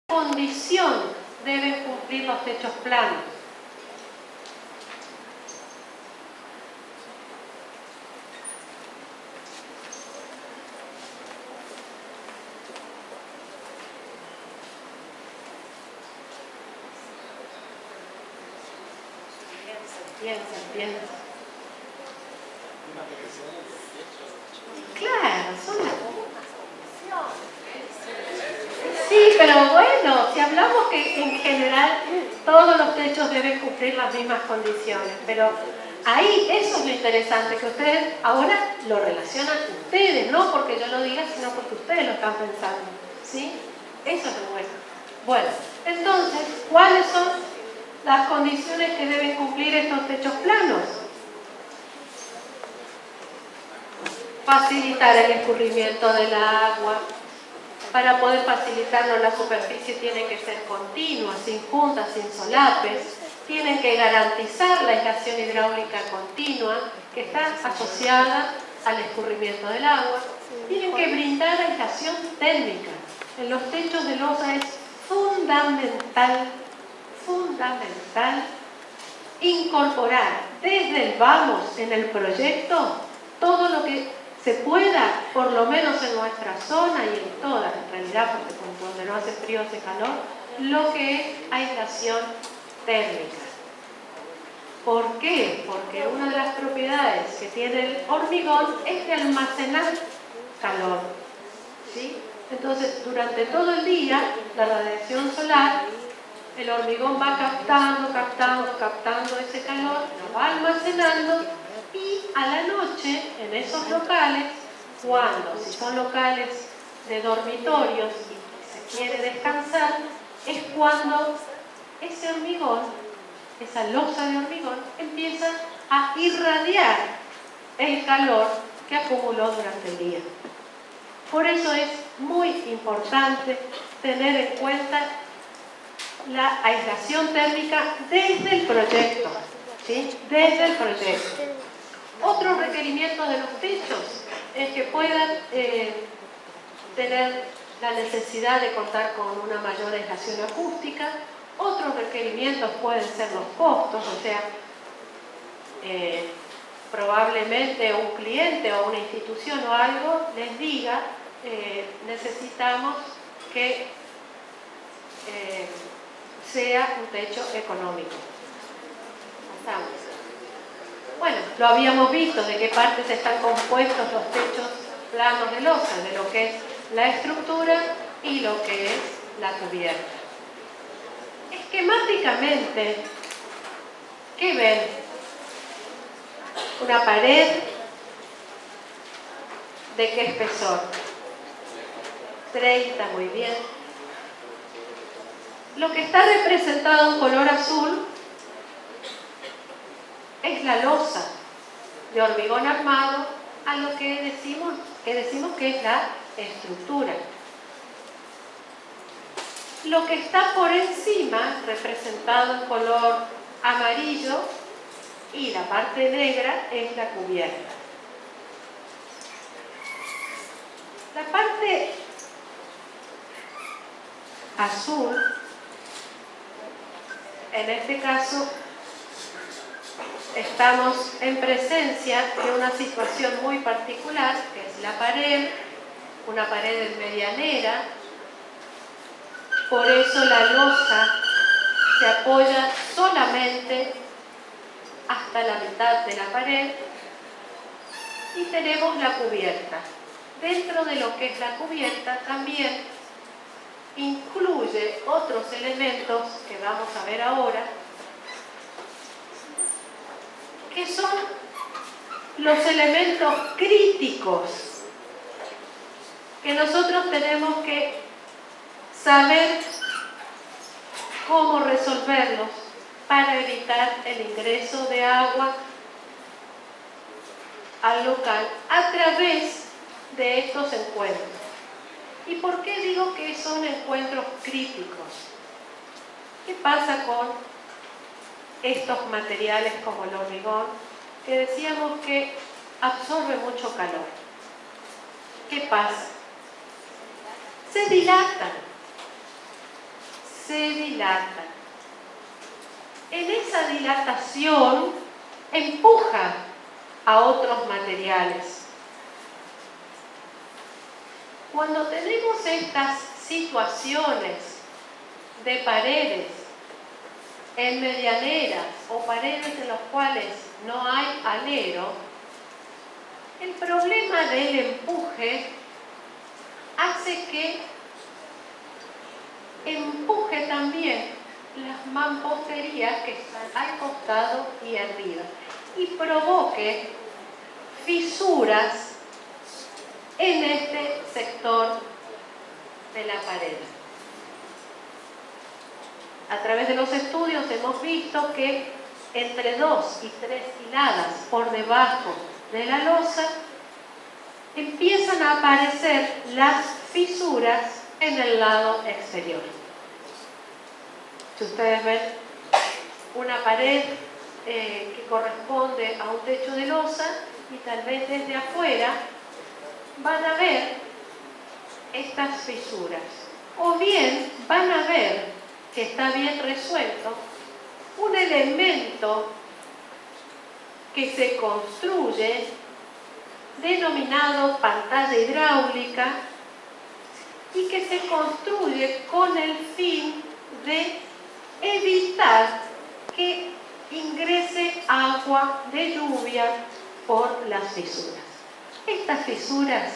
condición deben cumplir los techos planos? Piensen. Claro, son las... Sí, pero bueno, si hablamos que en general todos los techos deben cumplir las mismas condiciones, pero ahí eso es lo interesante, que ustedes ahora lo relacionan ustedes, no porque yo lo diga, sino porque ustedes lo están pensando, ¿sí? Eso es lo bueno. Bueno, entonces, ¿cuáles son las condiciones que deben cumplir estos techos planos? Facilitar el escurrimiento del agua. Para poder facilitarlo, la superficie tiene que ser continua, sin juntas, sin solapes. Tienen que garantizar la aislación hidráulica continua, que está asociada al escurrimiento del agua. Tienen que brindar aislación térmica. En los techos de losa es fundamental incorporar desde el vamos en el proyecto todo lo que se pueda, por lo menos en nuestra zona y en todas, en realidad, porque donde no hace frío hace calor, lo que es aislación térmica. ¿Por qué? Porque una de las propiedades que tiene el hormigón es de almacenar calor, ¿sí? Entonces, durante todo el día, la radiación solar, el hormigón va captando ese calor, lo va almacenando, y a la noche, en esos locales, si son locales de dormitorios y se quiere descansar, es cuando ese hormigón, esa losa de hormigón, empieza a irradiar el calor que acumuló durante el día. Por eso es muy importante tener en cuenta la aislación térmica desde el proyecto, ¿sí? Desde el proyecto. Otro requerimiento de los techos es que puedan tener la necesidad de contar con una mayor aislación acústica. Otros requerimientos pueden ser los costos, o sea, probablemente un cliente o una institución o algo les diga necesitamos que sea un techo económico. Pasamos. Bueno, lo habíamos visto de qué partes están compuestos los techos planos de losa, de lo que es la estructura y lo que es la cubierta. Esquemáticamente, ¿qué ven? Una pared, ¿de qué espesor? 30, muy bien. Lo que está representado en color azul es la losa de hormigón armado, a lo que decimos que es la estructura. Lo que está por encima, representado en color amarillo, y la parte negra es la cubierta. La parte azul, en este caso, estamos en presencia de una situación muy particular, que es la pared, una pared en medianera. Por eso la losa se apoya solamente hasta la mitad de la pared y tenemos la cubierta. Dentro de lo que es la cubierta también incluye otros elementos que vamos a ver ahora, que son los elementos críticos que nosotros tenemos que saber cómo resolverlos para evitar el ingreso de agua al local a través de estos encuentros. ¿Y por qué digo que son encuentros críticos? ¿Qué pasa con estos materiales como el hormigón, que decíamos que absorbe mucho calor? ¿Qué pasa? Se dilatan. se dilata. En esa dilatación empuja a otros materiales. Cuando tenemos estas situaciones de paredes en medianeras o paredes en las cuales no hay alero, el problema del empuje hace que empuje también las mamposterías que están al costado y arriba y provoque fisuras en este sector de la pared. A través de los estudios hemos visto que entre 2 y 3 hiladas por debajo de la losa empiezan a aparecer las fisuras en el lado exterior. Si ustedes ven una pared que corresponde a un techo de losa y tal vez desde afuera van a ver estas fisuras, o bien van a ver que está bien resuelto un elemento que se construye denominado pantalla hidráulica y que se construye con el fin de evitar que ingrese agua de lluvia por las fisuras. Estas fisuras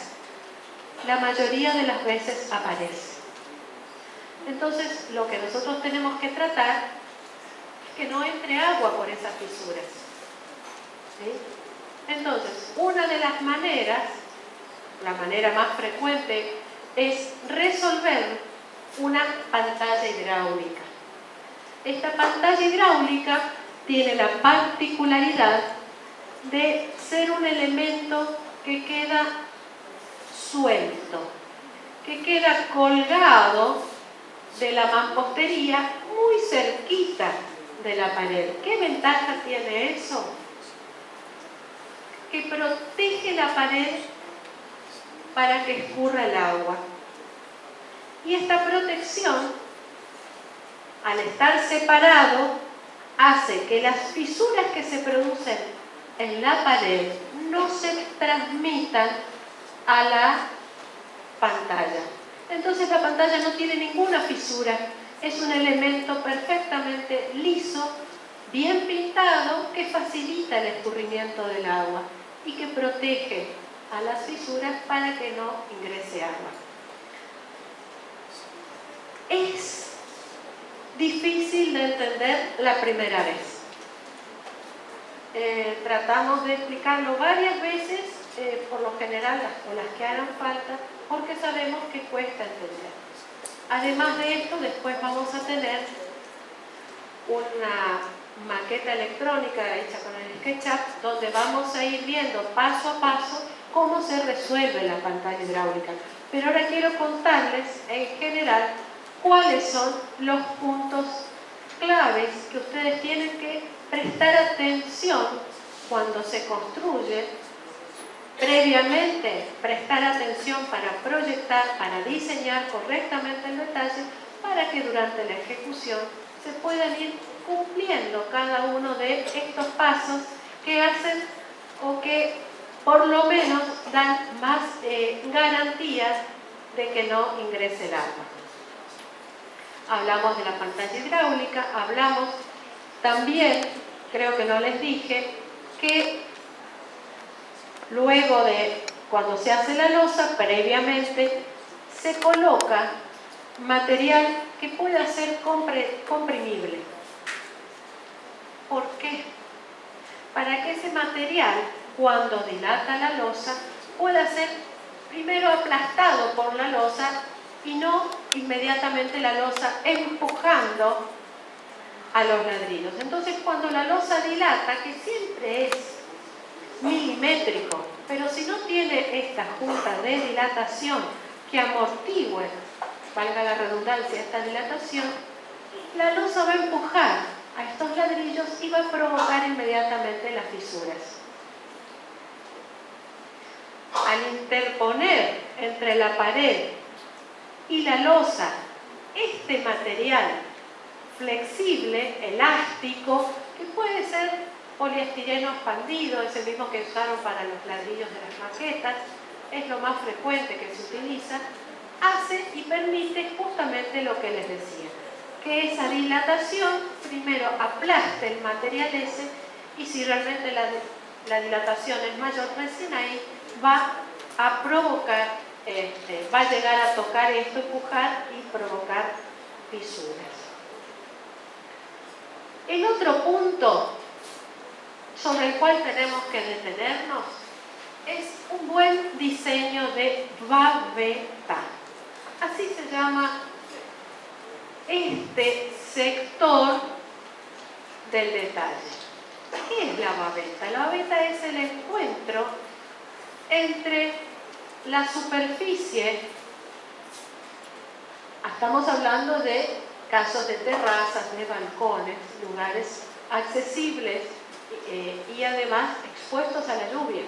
la mayoría de las veces aparecen. Entonces lo que nosotros tenemos que tratar es que no entre agua por esas fisuras. ¿Sí? Entonces, una de las maneras, la manera más frecuente, es resolver una pantalla hidráulica. Esta pantalla hidráulica tiene la particularidad de ser un elemento que queda suelto, que queda colgado de la mampostería muy cerquita de la pared. ¿Qué ventaja tiene eso? Que protege la pared para que escurra el agua. Y esta protección, al estar separado, hace que las fisuras que se producen en la pared no se transmitan a la pantalla. Entonces la pantalla no tiene ninguna fisura, es un elemento perfectamente liso, bien pintado, que facilita el escurrimiento del agua y que protege a las fisuras para que no ingrese agua. Es difícil de entender la primera vez. Tratamos de explicarlo varias veces, por lo general las que hagan falta, porque sabemos que cuesta entender. Además de esto, después vamos a tener una maqueta electrónica hecha con el SketchUp, donde vamos a ir viendo paso a paso cómo se resuelve la pantalla hidráulica. Pero ahora quiero contarles en general cuáles son los puntos claves que ustedes tienen que prestar atención cuando se construye. Previamente, prestar atención para proyectar, para diseñar correctamente el detalle, para que durante la ejecución se puedan ir cumpliendo cada uno de estos pasos que hacen o que por lo menos dan más garantías de que no ingrese el agua. Hablamos de la pantalla hidráulica, hablamos también, creo que no les dije, que luego de cuando se hace la losa, previamente se coloca material que pueda ser comprimible. ¿Por qué? Para que ese material, cuando dilata la losa, pueda ser primero aplastado por la losa y no inmediatamente la losa empujando a los ladrillos. Entonces, cuando la losa dilata, que siempre es milimétrico, pero si no tiene esta junta de dilatación que amortigüe, valga la redundancia, esta dilatación, la losa va a empujar a estos ladrillos y va a provocar inmediatamente las fisuras. Al interponer entre la pared y la losa este material flexible, elástico, que puede ser poliestireno expandido, es el mismo que usaron para los ladrillos de las maquetas, es lo más frecuente que se utiliza, hace y permite justamente lo que les decía, que esa dilatación primero aplaste el material ese, y si realmente la dilatación es mayor, recién ahí va a provocar, va a llegar a tocar esto, empujar y provocar fisuras. El otro punto sobre el cual tenemos que detenernos es un buen diseño de babeta. Así se llama este sector del detalle. ¿Qué es la babeta? La babeta es el encuentro entre la superficie, estamos hablando de casos de terrazas, de balcones, lugares accesibles y además expuestos a la lluvia.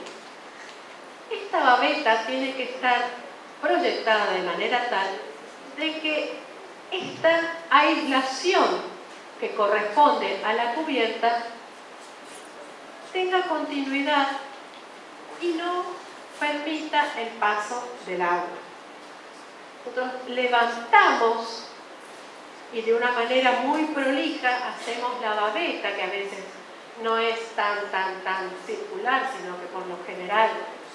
Esta babeta tiene que estar proyectada de manera tal de que esta aislación que corresponde a la cubierta tenga continuidad y no permita el paso del agua. Nosotros levantamos y de una manera muy prolija hacemos la babeta, que a veces no es tan circular, sino que por lo general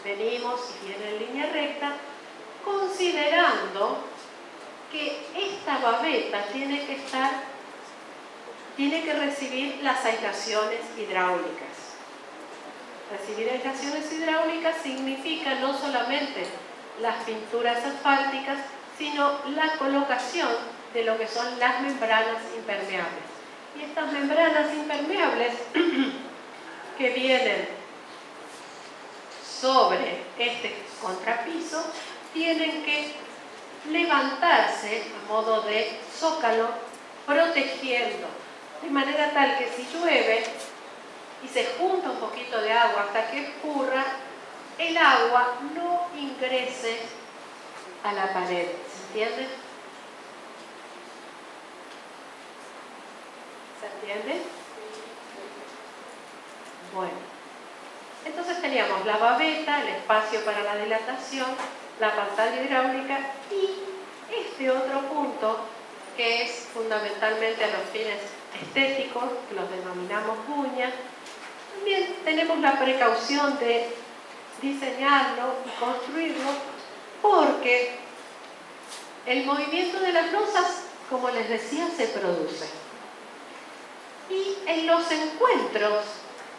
venimos y viene en línea recta, considerando que esta babeta tiene que recibir las aislaciones hidráulicas. Recibir aislaciones hidráulicas significa no solamente las pinturas asfálticas, sino la colocación de lo que son las membranas impermeables. Y estas membranas impermeables que vienen sobre este contrapiso tienen que levantarse a modo de zócalo, protegiendo, de manera tal que si llueve y se junta un poquito de agua hasta que escurra, el agua no ingrese a la pared. ¿Se entiende? ¿Se entiende? Bueno, entonces teníamos la babeta, el espacio para la dilatación, la pantalla hidráulica y este otro punto que es fundamentalmente a los fines estéticos, que los denominamos buñas. También tenemos la precaución de diseñarlo y construirlo porque el movimiento de las losas, como les decía, se produce. Y en los encuentros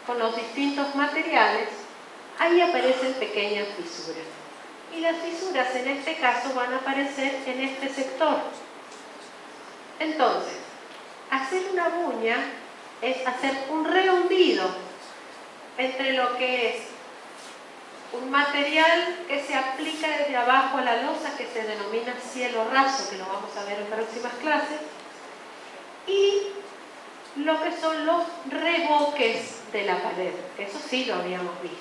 con los distintos materiales, ahí aparecen pequeñas fisuras. Y las fisuras en este caso van a aparecer en este sector. Entonces, hacer una buña es hacer un rehundido entre lo que es un material que se aplica desde abajo a la losa, que se denomina cielo raso, que lo vamos a ver en próximas clases, y lo que son los revoques de la pared, que eso sí lo habíamos visto.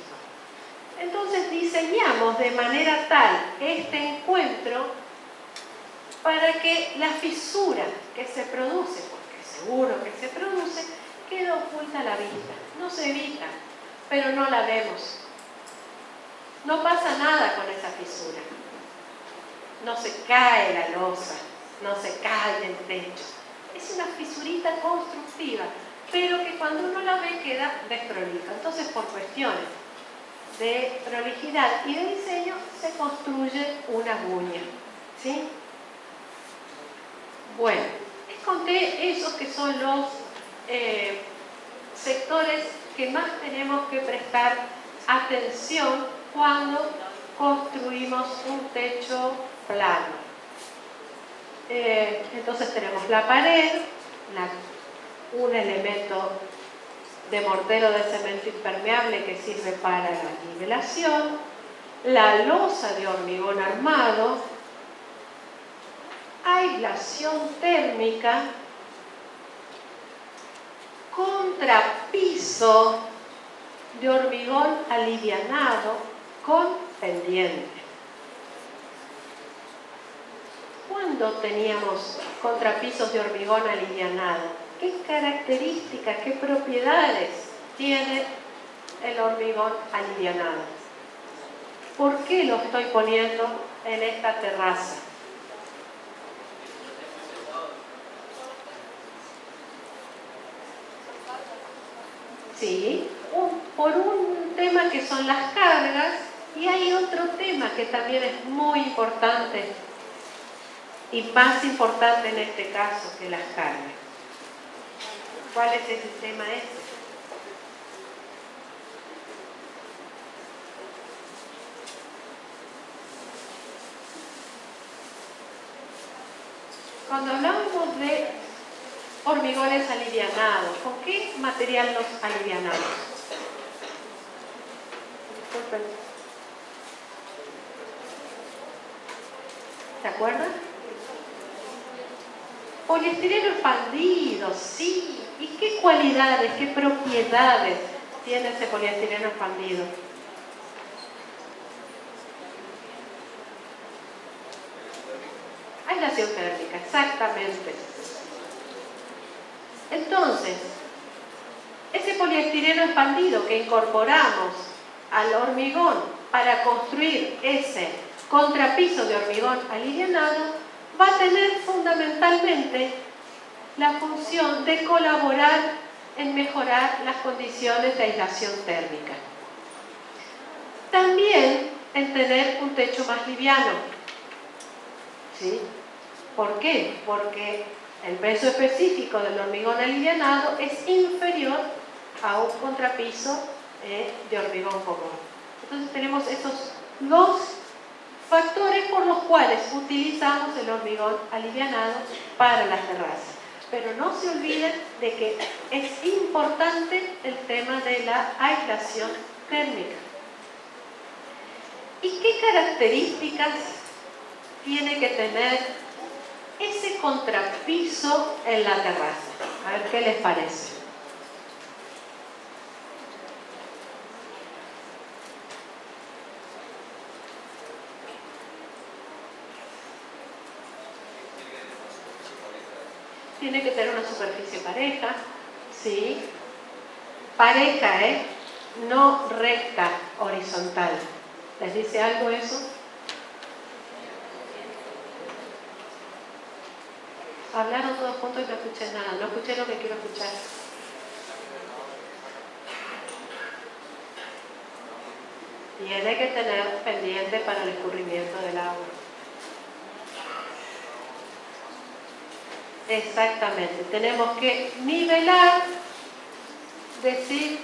Entonces diseñamos de manera tal este encuentro para que la fisura que se produce, porque seguro que se produce, queda oculta a la vista. No se evita, pero no la vemos. No pasa nada con esa fisura. No se cae la losa, no se cae el techo. Es una fisurita constructiva, pero que cuando uno la ve queda desprolija. Entonces, por cuestiones de prolijidad y de diseño, se construye una buña. ¿Sí? Bueno, les conté esos que son los sectores que más tenemos que prestar atención cuando construimos un techo plano. Entonces tenemos la pared, un elemento de mortero de cemento impermeable que sirve para la nivelación, la losa de hormigón armado, aislación térmica, contrapiso de hormigón alivianado con pendiente. ¿Cuándo teníamos contrapisos de hormigón alivianado? ¿Qué características, qué propiedades tiene el hormigón alivianado? ¿Por qué lo estoy poniendo en esta terraza? Sí, por un tema que son las cargas, y hay otro tema que también es muy importante y más importante en este caso que las cargas. ¿Cuál es ese tema ese? Cuando hablamos de hormigones alivianados, ¿con qué material los alivianamos? Disculpen. ¿Se acuerdan? Poliestireno expandido, sí. ¿Y qué cualidades, qué propiedades tiene ese poliestireno expandido? Aislación térmica, exactamente. Entonces, ese poliestireno expandido que incorporamos al hormigón para construir ese contrapiso de hormigón alivianado va a tener fundamentalmente la función de colaborar en mejorar las condiciones de aislación térmica. También en tener un techo más liviano. ¿Sí? ¿Por qué? Porque el peso específico del hormigón alivianado es inferior a un contrapiso de hormigón común. Entonces tenemos esos dos factores por los cuales utilizamos el hormigón alivianado para las terrazas. Pero no se olviden de que es importante el tema de la aislación térmica. ¿Y qué características tiene que tener ese contrapiso en la terraza? A ver qué les parece. Tiene que tener una superficie pareja, ¿sí? Pareja, no recta, horizontal. ¿Les dice algo eso? Hablaron todos juntos y no escuché nada, no escuché lo que quiero escuchar. Tiene que tener pendiente para el escurrimiento del agua. Exactamente, tenemos que nivelar, decir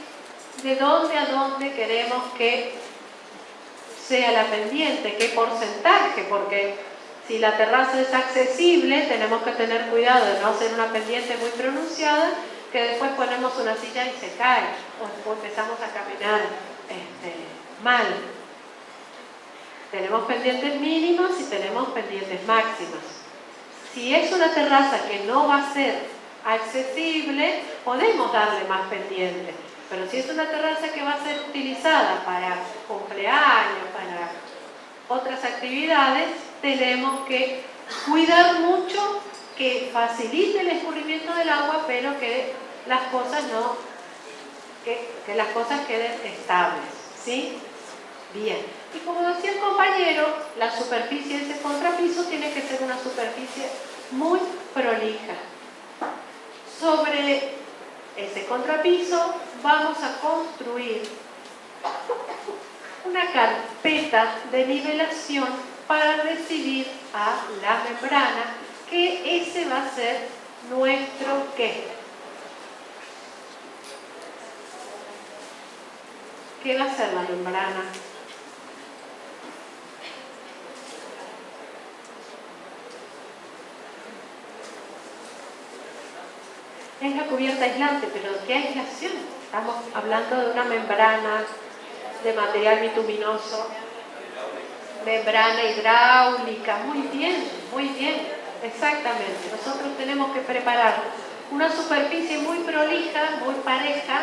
de dónde a dónde queremos que sea la pendiente, qué porcentaje, porque si la terraza es accesible, tenemos que tener cuidado de no hacer una pendiente muy pronunciada, que después ponemos una silla y se cae, o empezamos a caminar mal. Tenemos pendientes mínimos y tenemos pendientes máximas. Si es una terraza que no va a ser accesible, podemos darle más pendiente. Pero si es una terraza que va a ser utilizada para cumpleaños, para otras actividades, tenemos que cuidar mucho que facilite el escurrimiento del agua, pero que las cosas que las cosas queden estables, ¿sí? Bien. Y como decía el compañero, la superficie de ese contrapiso tiene que ser una superficie muy prolija. Sobre ese contrapiso vamos a construir una carpeta de nivelación para recibir a la membrana, que ese va a ser nuestro ¿qué? ¿Qué va a ser la membrana? Es la cubierta aislante, pero ¿qué aislación? Estamos hablando de una membrana de material bituminoso, membrana hidráulica. Muy bien, exactamente. Nosotros tenemos que preparar una superficie muy prolija, muy pareja,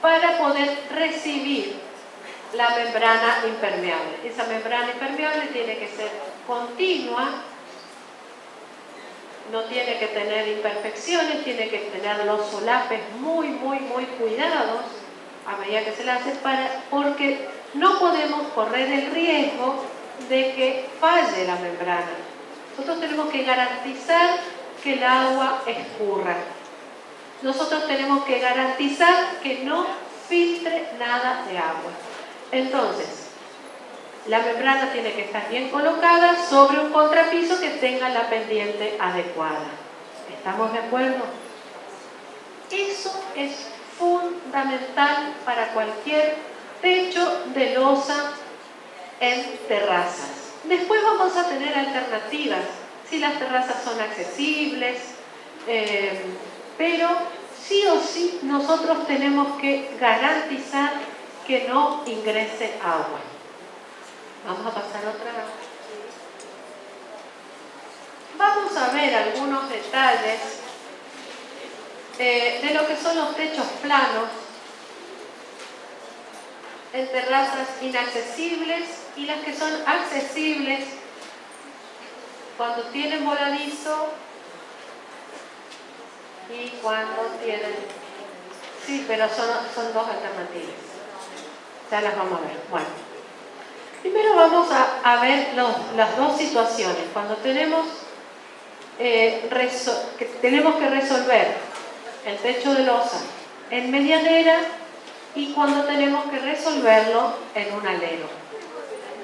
para poder recibir la membrana impermeable. Esa membrana impermeable tiene que ser continua, no tiene que tener imperfecciones, tiene que tener los solapes muy cuidados a medida que se la hace, porque no podemos correr el riesgo de que falle la membrana. Nosotros tenemos que garantizar que el agua escurra. Nosotros tenemos que garantizar que no filtre nada de agua. Entonces, la membrana tiene que estar bien colocada sobre un contrapiso que tenga la pendiente adecuada. ¿Estamos de acuerdo? Eso es fundamental para cualquier techo de losa en terrazas. Después vamos a tener alternativas, si las terrazas son accesibles, pero sí o sí nosotros tenemos que garantizar que no ingrese agua. Vamos a pasar otra vez. Vamos a ver algunos detalles de lo que son los techos planos en terrazas inaccesibles y las que son accesibles cuando tienen voladizo y cuando tienen... Sí, pero son dos alternativas. Ya las vamos a ver. Bueno, primero vamos a ver las dos situaciones. Cuando tenemos que resolver el techo de losa en medianera y cuando tenemos que resolverlo en un alero.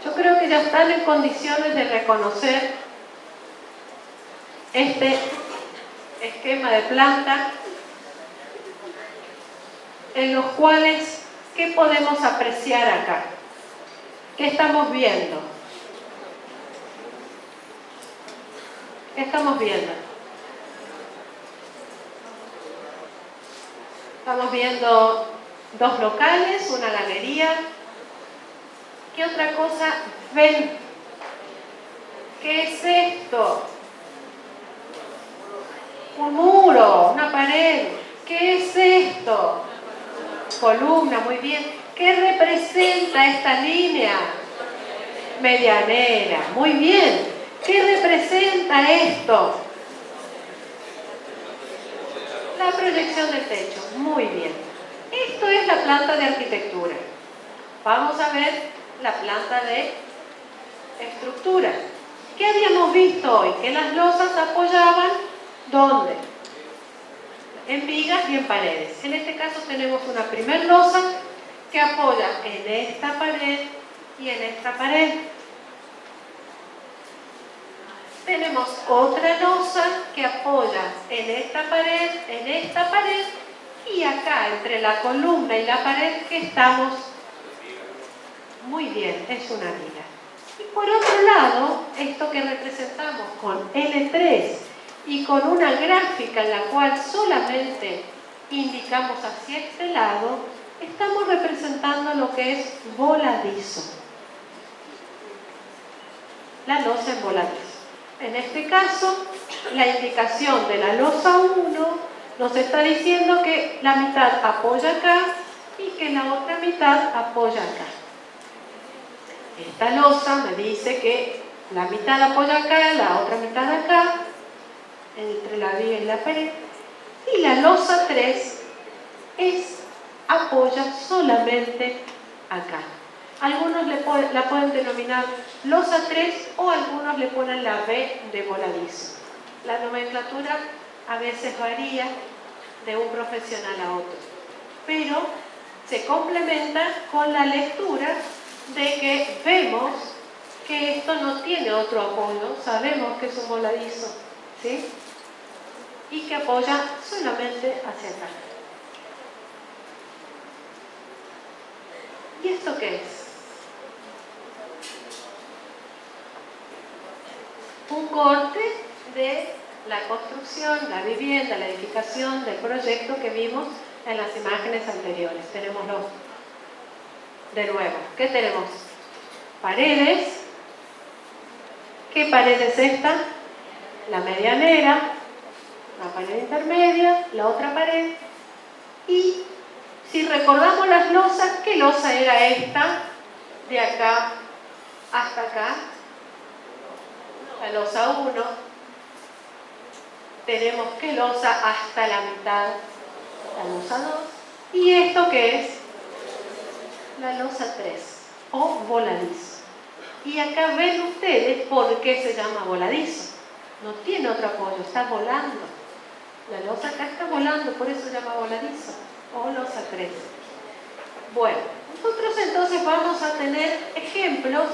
Yo creo que ya están en condiciones de reconocer este esquema de planta en los cuales, ¿qué podemos apreciar acá? ¿Qué estamos viendo? ¿Qué estamos viendo? Estamos viendo dos locales, una galería. ¿Qué otra cosa ven? ¿Qué es esto? Un muro, una pared. ¿Qué es esto? Columna, muy bien. ¿Qué representa esta línea? Medianera, muy bien. ¿Qué representa esto? La proyección del techo, muy bien. Esto es la planta de arquitectura. Vamos a ver la planta de estructura. ¿Qué habíamos visto hoy? Que las losas apoyaban, ¿dónde? En vigas y en paredes. En este caso tenemos una primer losa que apoya en esta pared y en esta pared. Tenemos otra losa que apoya en esta pared y acá entre la columna y la pared que estamos. Muy bien, es una viga. Y por otro lado, esto que representamos con L3 y con una gráfica en la cual solamente indicamos hacia este lado, estamos representando lo que es voladizo. La losa en voladizo. En este caso, la indicación de la losa 1 nos está diciendo que la mitad apoya acá y que la otra mitad apoya acá. Esta losa me dice que la mitad apoya acá, la otra mitad acá, entre la viga y la pared. Y la losa 3 apoya solamente acá. Algunos la pueden denominar losa 3 o algunos le ponen la B de voladizo. La nomenclatura a veces varía de un profesional a otro, pero se complementa con la lectura de que vemos que esto no tiene otro apoyo, sabemos que es un voladizo, ¿sí? Y que apoya solamente hacia acá. ¿Y esto qué es? Un corte de la construcción, la vivienda, la edificación del proyecto que vimos en las imágenes anteriores. Tenemos de nuevo, ¿qué tenemos? Paredes. ¿Qué pared es esta? La medianera, la pared intermedia, la otra pared. Y si recordamos las losas, ¿qué losa era esta? De acá hasta acá. La losa 1. tenemos que losa hasta la mitad, la losa 2. ¿Y esto qué es? La losa 3 o voladizo. Y acá ven ustedes por qué se llama voladizo. No tiene otro apoyo, está volando. La losa acá está volando, por eso se llama voladizo o losa 3. Bueno, nosotros entonces vamos a tener ejemplos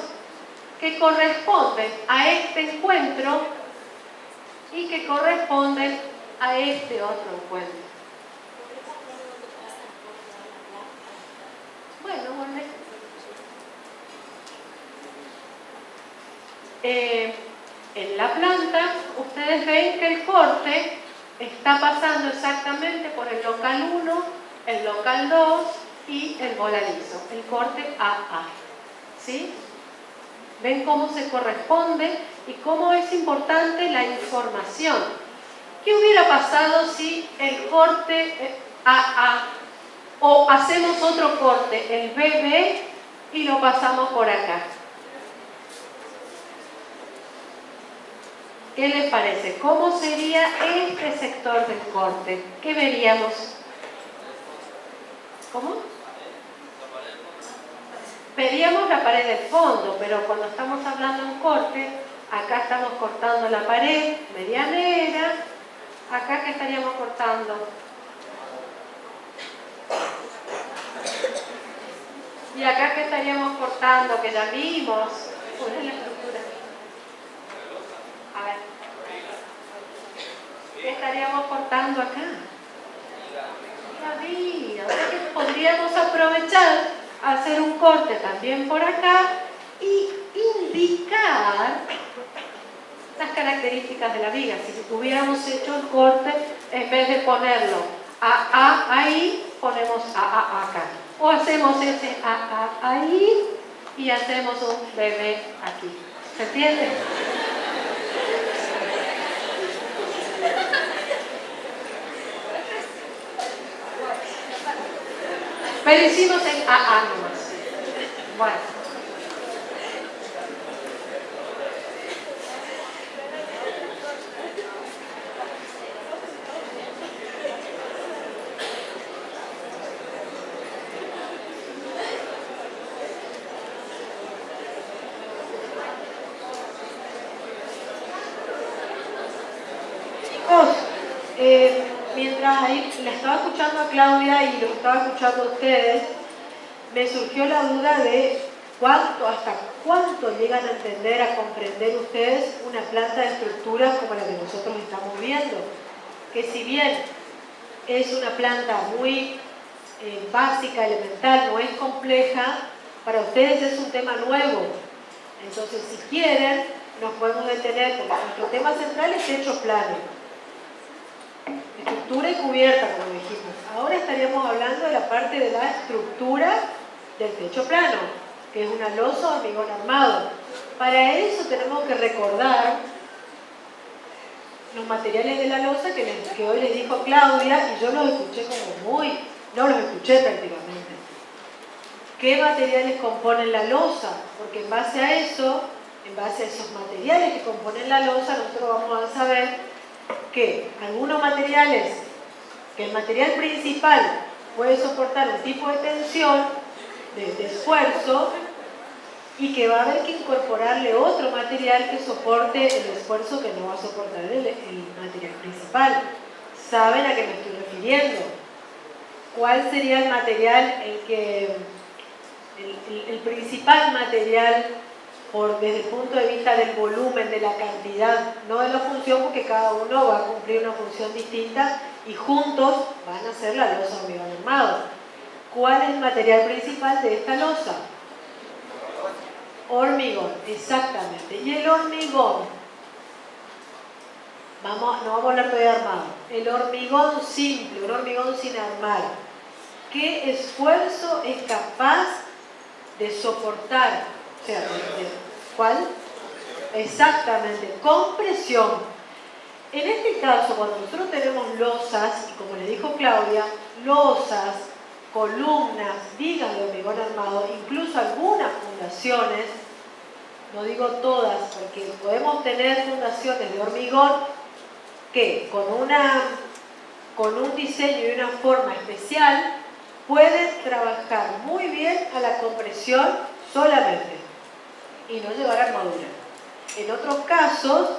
que corresponden a este encuentro y que corresponden a este otro encuentro. Bueno. En la planta, ustedes ven que el corte está pasando exactamente por el local 1, el local 2 y el voladizo, el corte AA. ¿Sí? ¿Ven cómo se corresponde y cómo es importante la información? ¿Qué hubiera pasado si el corte AA o hacemos otro corte, el BB, y lo pasamos por acá? ¿Qué les parece? ¿Cómo sería este sector del corte? ¿Qué veríamos? ¿Cómo? Veríamos la pared del fondo, pero cuando estamos hablando de un corte, acá estamos cortando la pared medianera. ¿Acá qué estaríamos cortando? ¿Y acá qué estaríamos cortando? Que ya vimos. ¿Cuál es la estructura? A ver. ¿Qué estaríamos cortando acá? La viga. O sea que podríamos aprovechar, hacer un corte también por acá y indicar las características de la viga. Si hubiéramos hecho el corte, en vez de ponerlo AA ahí, ponemos AA acá. O hacemos ese AA ahí y hacemos un BB aquí. ¿Se entiende? Pero hicimos el AA nomás. Bueno. Chicos, mientras ahí la estaba escuchando a Claudia y lo estaba escuchando a ustedes, me surgió la duda de hasta cuánto llegan a entender, a comprender ustedes una planta de estructuras como la que nosotros estamos viendo. Que si bien es una planta muy básica, elemental, no es compleja, para ustedes es un tema nuevo. Entonces, si quieren, nos podemos detener, porque nuestro tema central es techo plano. Estructura y cubierta, como dijimos. Ahora estaríamos hablando de la parte de la estructura del techo plano, que es una losa o hormigón armado. Para eso tenemos que recordar los materiales de la losa que hoy les dijo Claudia, y yo los escuché no los escuché prácticamente. ¿Qué materiales componen la losa? Porque en base a eso, en base a esos materiales que componen la losa, nosotros vamos a saber que algunos materiales, que el material principal puede soportar un tipo de tensión, de esfuerzo, y que va a haber que incorporarle otro material que soporte el esfuerzo que no va a soportar el material principal. ¿Saben a qué me estoy refiriendo? ¿Cuál sería el material el principal material desde el punto de vista del volumen, de la cantidad, no de la función, porque cada uno va a cumplir una función distinta y juntos van a hacer la losa hormigón armado? ¿Cuál es el material principal de esta losa? Hormigón, exactamente. Y el hormigón, no vamos a hablar todavía de armado, el hormigón simple, un hormigón sin armar, ¿qué esfuerzo es capaz de soportar? O sea, ¿cuál? Exactamente, compresión. En este caso, cuando nosotros tenemos losas, y como le dijo Claudia, losas, columnas, vigas de hormigón armado, incluso algunas fundaciones, no digo todas, porque podemos tener fundaciones de hormigón que con un diseño y una forma especial pueden trabajar muy bien a la compresión solamente y no llevar armadura. En otros casos,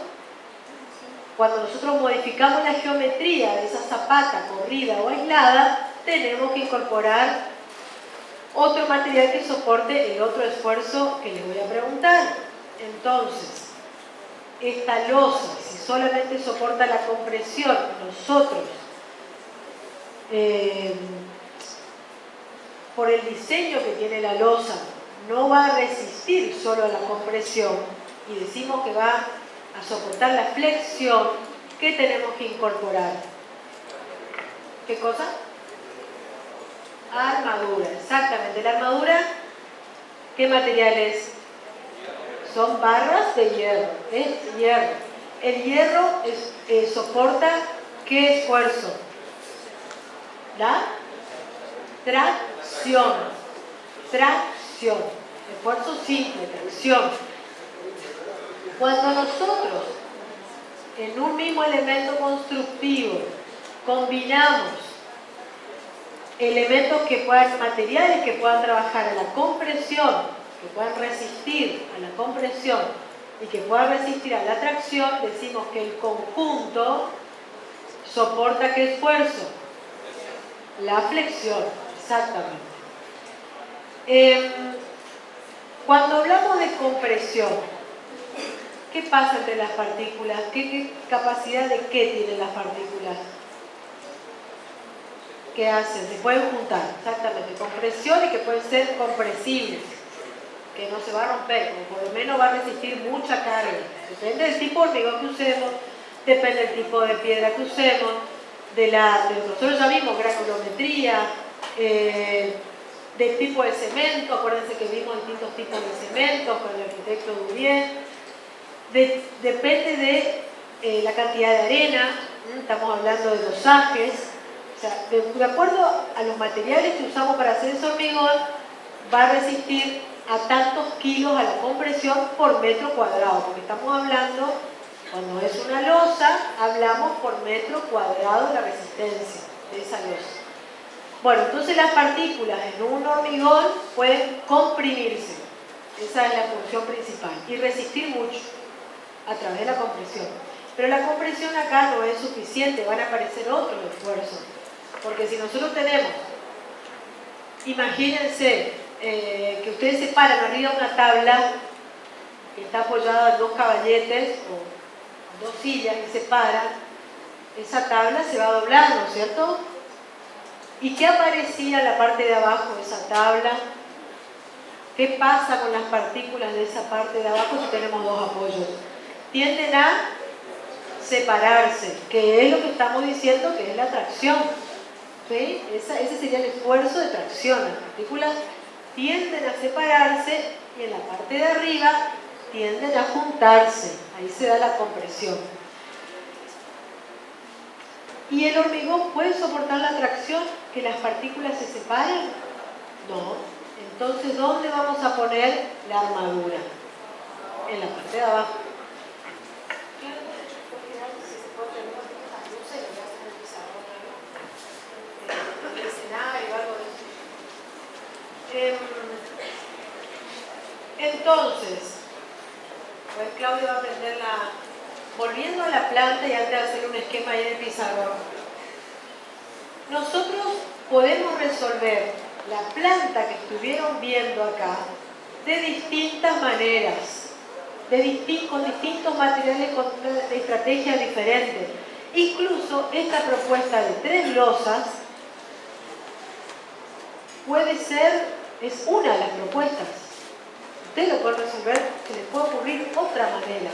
cuando nosotros modificamos la geometría de esa zapata corrida o aislada, tenemos que incorporar otro material que soporte el otro esfuerzo que les voy a preguntar. Entonces, esta losa, si solamente soporta la compresión, nosotros, por el diseño que tiene la losa, no va a resistir solo a la compresión y decimos que va a soportar la flexión, ¿qué tenemos que incorporar? ¿Qué cosa? Armadura, exactamente. La armadura, ¿qué material es? Son barras de hierro, es hierro. El hierro soporta ¿qué esfuerzo? La tracción. Tracción. Esfuerzo simple, tracción. Cuando nosotros en un mismo elemento constructivo combinamos elementos materiales que puedan trabajar a la compresión, que puedan resistir a la compresión y que puedan resistir a la tracción, decimos que el conjunto soporta ¿qué esfuerzo? La flexión, exactamente. Cuando hablamos de compresión, ¿qué pasa entre las partículas? ¿Qué capacidad de qué tienen las partículas? ¿Qué hacen? Se pueden juntar, exactamente, compresión y que pueden ser compresibles, que no se va a romper, o por lo menos va a resistir mucha carga. Depende del tipo de hormigón que usemos, depende del tipo de piedra que usemos, nosotros ya vimos granulometría, del tipo de cemento, acuérdense que vimos distintos tipos de cementos con el arquitecto Duvier, depende de la cantidad de arena, estamos hablando de dosajes. O sea, de acuerdo a los materiales que usamos para hacer ese hormigón, va a resistir a tantos kilos a la compresión por metro cuadrado, porque estamos hablando, cuando es una losa, hablamos por metro cuadrado de la resistencia de esa losa. Bueno, entonces las partículas en un hormigón pueden comprimirse, esa es la función principal, y resistir mucho a través de la compresión. Pero la compresión acá no es suficiente, van a aparecer otros esfuerzos. Porque si nosotros tenemos, imagínense que ustedes se paran arriba de una tabla que está apoyada en dos caballetes o dos sillas y se paran, esa tabla se va doblando, ¿no es cierto? ¿Y qué aparecía en la parte de abajo de esa tabla? ¿Qué pasa con las partículas de esa parte de abajo si tenemos dos apoyos? Tienden a separarse, que es lo que estamos diciendo que es la tracción. ¿Sí? Ese sería el esfuerzo de tracción. Las partículas tienden a separarse y en la parte de arriba tienden a juntarse. Ahí se da la compresión. ¿Y el hormigón puede soportar la tracción? ¿Que las partículas se separen? No. Entonces, ¿dónde vamos a poner la armadura? En la parte de abajo. Entonces, pues Claudio va a aprender volviendo a la planta y antes de hacer un esquema ahí en el pizarrón. Nosotros podemos resolver la planta que estuvieron viendo acá de distintas maneras, con distintos materiales, con estrategias diferentes. Incluso esta propuesta de 3 losas es una de las propuestas. Ustedes lo pueden resolver, se les puede ocurrir otra manera.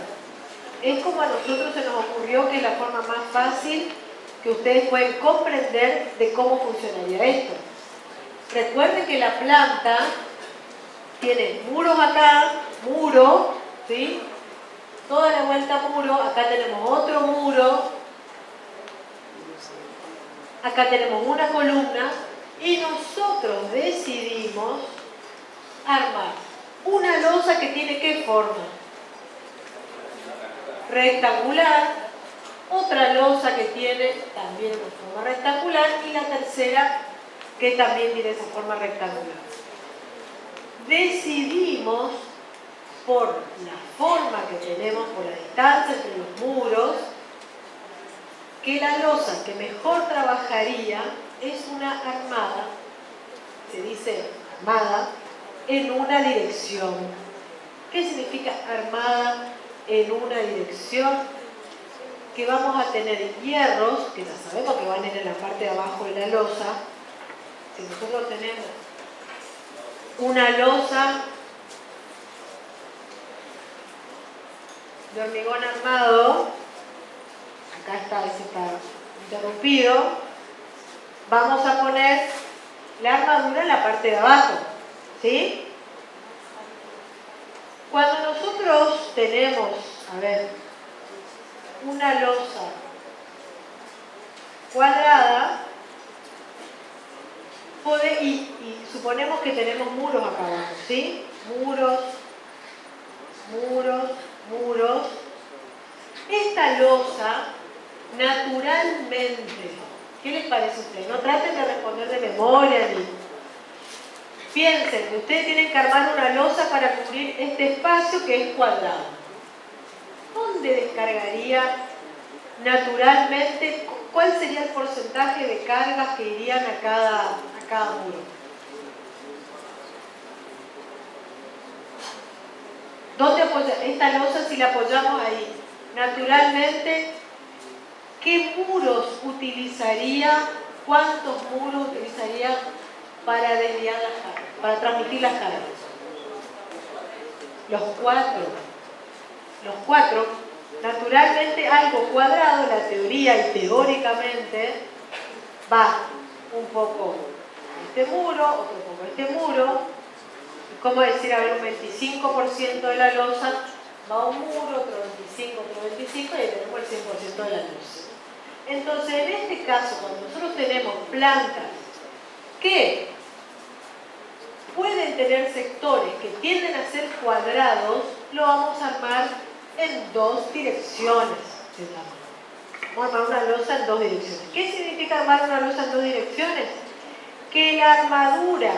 Es como a nosotros se nos ocurrió que es la forma más fácil que ustedes pueden comprender de cómo funcionaría esto. Recuerden que la planta tiene muros acá, muro, ¿sí? Toda la vuelta muro, acá tenemos otro muro, acá tenemos una columna y nosotros decidimos armar una losa que tiene ¿qué forma? Rectangular, otra losa que tiene también una forma rectangular y la tercera que también tiene esa forma rectangular. Decidimos, por la forma que tenemos, por la distancia entre los muros, que la losa que mejor trabajaría es una armada, se dice armada, en una dirección. ¿Qué significa armada en una dirección? Que vamos a tener hierros, que ya sabemos que van a ir en la parte de abajo de la losa. Si nosotros tenemos una losa de hormigón armado, acá está, ese está interrumpido, vamos a poner la armadura en la parte de abajo, ¿sí? Cuando nosotros tenemos, a ver, una losa cuadrada, y suponemos que tenemos muros acá abajo, ¿sí? Muros, muros, muros. Esta losa, naturalmente, ¿qué les parece a ustedes? No traten de responder de memoria ni... Piensen que ustedes tienen que armar una losa para cubrir este espacio que es cuadrado. ¿Dónde descargaría naturalmente? ¿Cuál sería el porcentaje de cargas que irían a cada muro? ¿Dónde apoya esta losa si la apoyamos ahí? Naturalmente, ¿qué muros utilizaría? ¿Cuántos muros utilizaría para desviar las cargas, para transmitir las cargas? Los cuatro. Los cuatro. Naturalmente, algo cuadrado, la teoría y teóricamente, va un poco este muro, otro poco este muro. ¿Cómo decir? A ver, un 25% de la losa va a un muro, otro 25, otro 25, y ahí tenemos el 100% de la losa. Entonces, en este caso, cuando nosotros tenemos plantas que pueden tener sectores que tienden a ser cuadrados, lo vamos a armar en dos direcciones. Vamos a armar una losa en dos direcciones. ¿Qué significa armar una losa en dos direcciones? Que la armadura,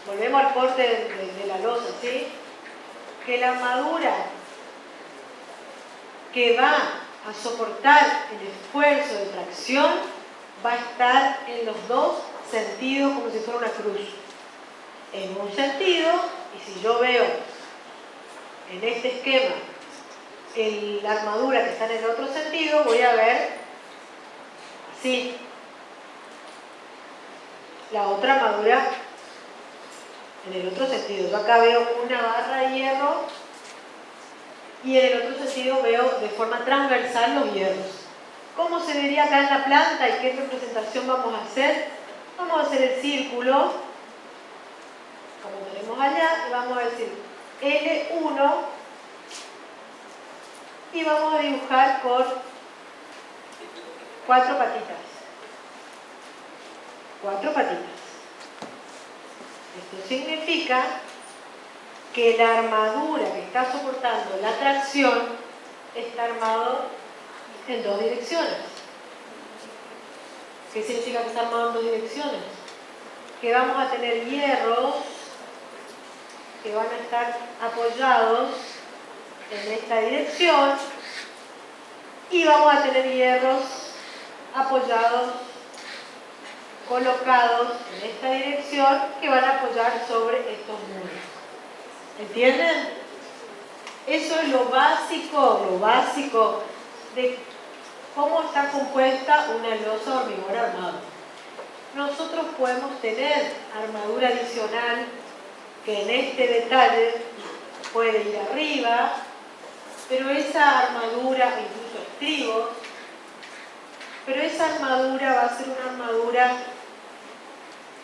volvemos al corte de la losa, ¿sí? Que la armadura que va a soportar el esfuerzo de tracción va a estar en los dos sentidos como si fuera una cruz. En un sentido, y si yo veo en este esquema la armadura que está en el otro sentido, voy a ver así la otra armadura en el otro sentido. Yo acá veo una barra de hierro y en el otro sentido veo de forma transversal los hierros. ¿Cómo se vería acá en la planta y qué representación vamos a hacer? Vamos a hacer el círculo, como tenemos allá, y vamos a decir L1 y vamos a dibujar con 4 patitas. 4 patitas. Esto significa que la armadura que está soportando la tracción está armado en dos direcciones. ¿Qué significa que está armado en dos direcciones? Que vamos a tener hierros que van a estar apoyados en esta dirección y vamos a tener hierros apoyados, colocados en esta dirección que van a apoyar sobre estos muros. ¿Entienden? Eso es lo básico de cómo está compuesta una losa de hormigón armado. Nosotros podemos tener armadura adicional que en este detalle puede ir arriba, pero esa armadura, incluso estribos, pero esa armadura va a ser una armadura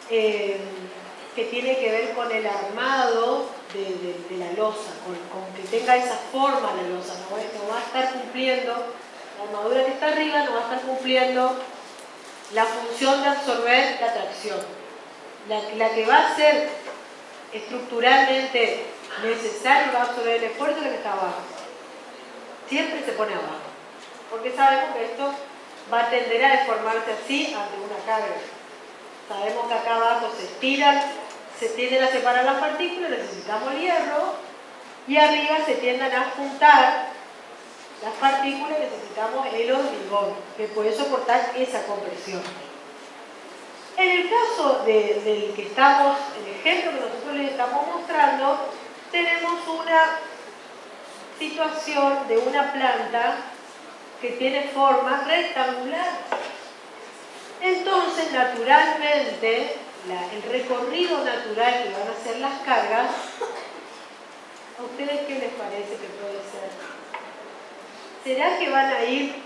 que tiene que ver con el armado de la losa, con que tenga esa forma la losa, no va a estar cumpliendo, la armadura que está arriba no va a estar cumpliendo la función de absorber la tracción. La que va a ser estructuralmente necesario va a absorber el esfuerzo es la que está abajo. Siempre se pone abajo. porque sabemos que esto va a tender a deformarse así ante una carga. Sabemos que acá abajo se estiran, se tienden a separar las partículas, necesitamos hierro, y arriba se tienden a juntar las partículas, necesitamos el hormigón, que puede soportar esa compresión. En el caso del que estamos, el ejemplo que nosotros les estamos mostrando, tenemos una situación de una planta que tiene forma rectangular. Entonces, naturalmente, el recorrido natural que van a hacer las cargas, ¿a ustedes qué les parece que puede ser? ¿Será que van a ir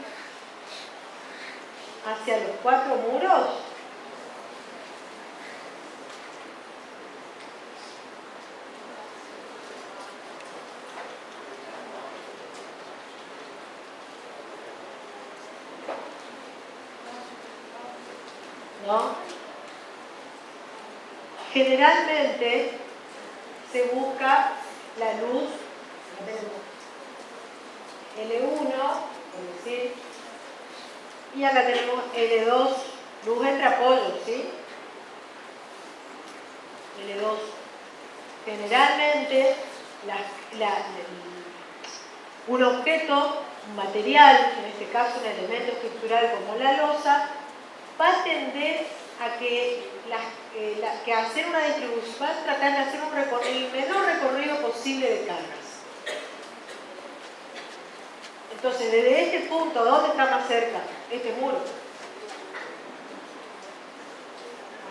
hacia los 4 muros? ¿No? Generalmente se busca la luz L1, por decir, y acá tenemos L2, luz entre apoyos, ¿sí? L2. Generalmente un objeto, un material, en este caso un elemento estructural como la losa, va a tender a que hacer una distribución, va a tratar de hacer el menor recorrido posible de cargas. Entonces, desde este punto, ¿dónde está más cerca? Este muro.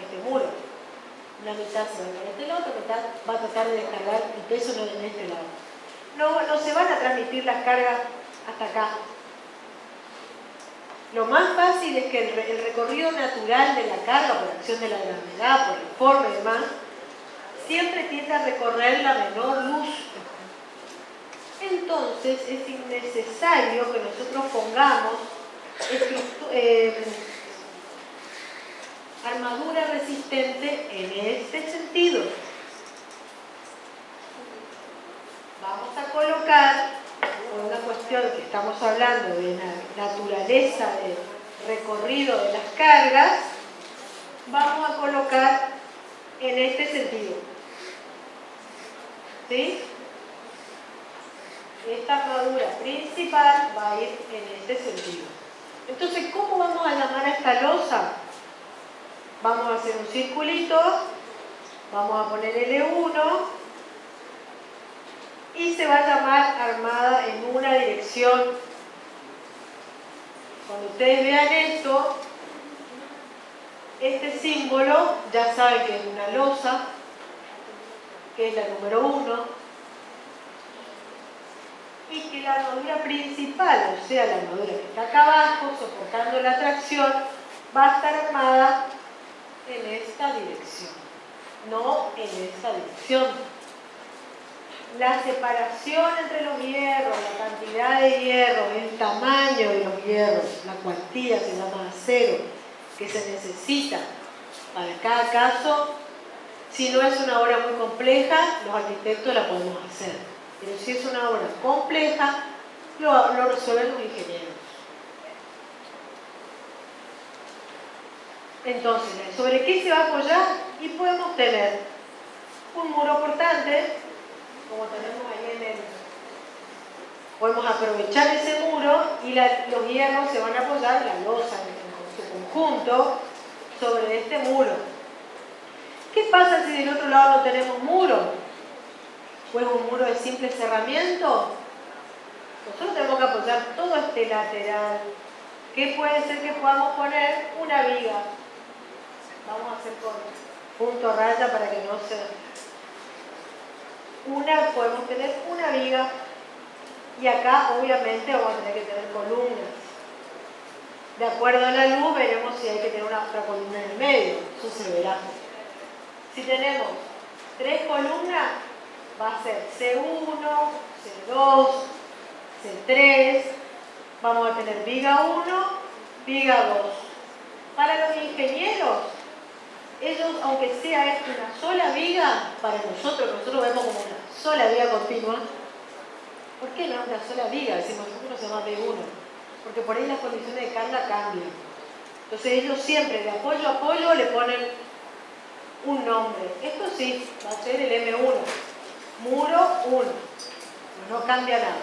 Este muro. Una mitad se va a este lado, otra mitad va a tratar de descargar el peso en este lado. No se van a transmitir las cargas hasta acá. Lo más fácil es que el recorrido natural de la carga, por acción de la gravedad, por el forma y demás, siempre tiende a recorrer la menor luz. Entonces es innecesario que nosotros pongamos armadura resistente en este sentido. Vamos a colocar, por una cuestión que estamos hablando de la naturaleza del recorrido de las cargas, vamos a colocar en este sentido. ¿Sí? Esta armadura principal va a ir en este sentido. Entonces, ¿cómo vamos a llamar a esta losa? Vamos a hacer un circulito, vamos a poner L1 y se va a llamar armada en una dirección. Cuando ustedes vean esto, este símbolo, ya saben que es una losa, que es la número 1, y que la armadura principal, o sea, la armadura que está acá abajo, soportando la tracción, va a estar armada en esta dirección, no en esta dirección. La separación entre los hierros, la cantidad de hierros, el tamaño de los hierros, la cuantía se llama acero, que se necesita para cada caso, si no es una obra muy compleja, los arquitectos la podemos hacer. Pero si es una obra compleja, lo resuelven los ingenieros. Entonces, ¿sobre qué se va a apoyar? Y podemos tener un muro portante, como tenemos ahí en el... Podemos aprovechar ese muro y los hierros se van a apoyar, la losa en su conjunto, sobre este muro. ¿Qué pasa si del otro lado no tenemos muro? Pues un muro de simple cerramiento. Nosotros tenemos que apoyar todo este lateral. ¿Qué puede ser que podamos poner? Una viga. Vamos a hacer con punto raya para que no se... podemos tener una viga y acá obviamente vamos a tener que tener columnas. De acuerdo a la luz veremos si hay que tener otra columna en el medio. Eso se verá. Si tenemos 3 columnas, va a ser C1, C2, C3, vamos a tener viga 1, viga 2. Para los ingenieros, ellos, aunque sea esto una sola viga, para nosotros vemos como una sola viga continua. ¿Por qué no una sola viga? Decimos, nosotros se llama B1. porque por ahí las condiciones de carga cambian. Entonces ellos siempre de apoyo a apoyo le ponen un nombre. Esto sí, va a ser el M1, muro 1, no cambia nada.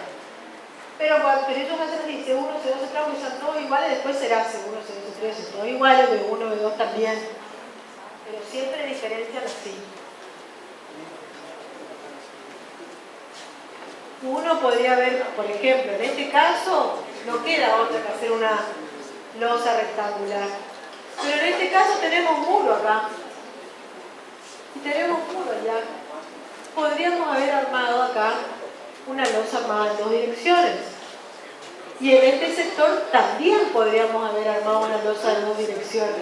Pero ellos van a ser así, C1, C2, C3, que son todos iguales, después será C1, C2, C3, todos iguales, B1, B2 también. Pero siempre diferencian así. Uno podría ver, por ejemplo, en este caso, no queda otra que hacer una losa rectangular. Pero en este caso tenemos muro acá. Y tenemos muro allá. Podríamos haber armado acá una losa armada en dos direcciones. Y en este sector también podríamos haber armado una losa en dos direcciones.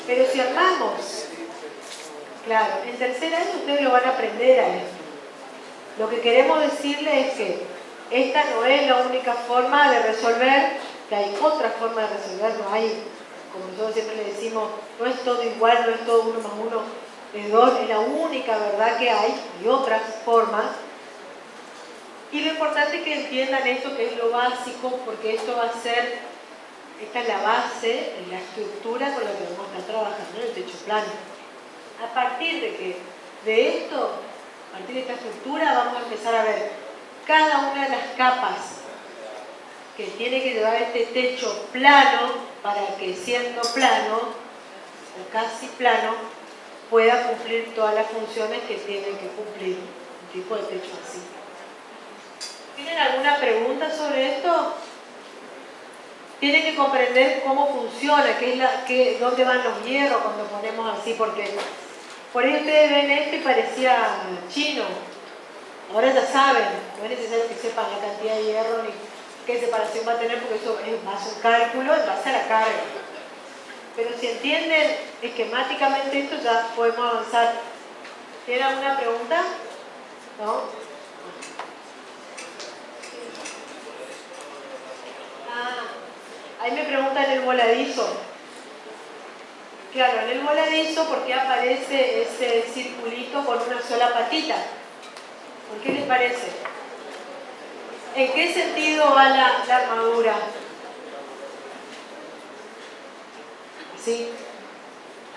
Pero si armamos, claro, en tercer año ustedes lo van a aprender a esto. Lo que queremos decirles es que esta no es la única forma de resolver, que hay otras formas de resolver, no hay, como nosotros siempre le decimos, no es todo igual, no es todo 1 más 1 es 2, es la única verdad que hay otras formas. Y lo importante es que entiendan esto, que es lo básico, porque esto va a ser, esta es la base, la estructura con la que vamos a estar trabajando en el techo plano. A partir de esto, a partir de esta estructura, vamos a empezar a ver cada una de las capas que tiene que llevar este techo plano para que siendo plano, o casi plano, pueda cumplir todas las funciones que tiene que cumplir un tipo de techo así. ¿Tienen alguna pregunta sobre esto? Tienen que comprender cómo funciona, dónde van los hierros cuando ponemos así, porque por ahí ustedes ven esto y parecía chino. Ahora ya saben, no es necesario que sepan la cantidad de hierro ni qué separación va a tener, porque eso es más un cálculo en base a la carga. Pero si entienden esquemáticamente esto, ya podemos avanzar. ¿Tienen alguna pregunta? ¿No? Ahí me preguntan el voladizo. Claro, en el voladizo, ¿por qué aparece ese circulito con una sola patita? ¿Por qué les parece? ¿En qué sentido va la armadura? ¿Sí?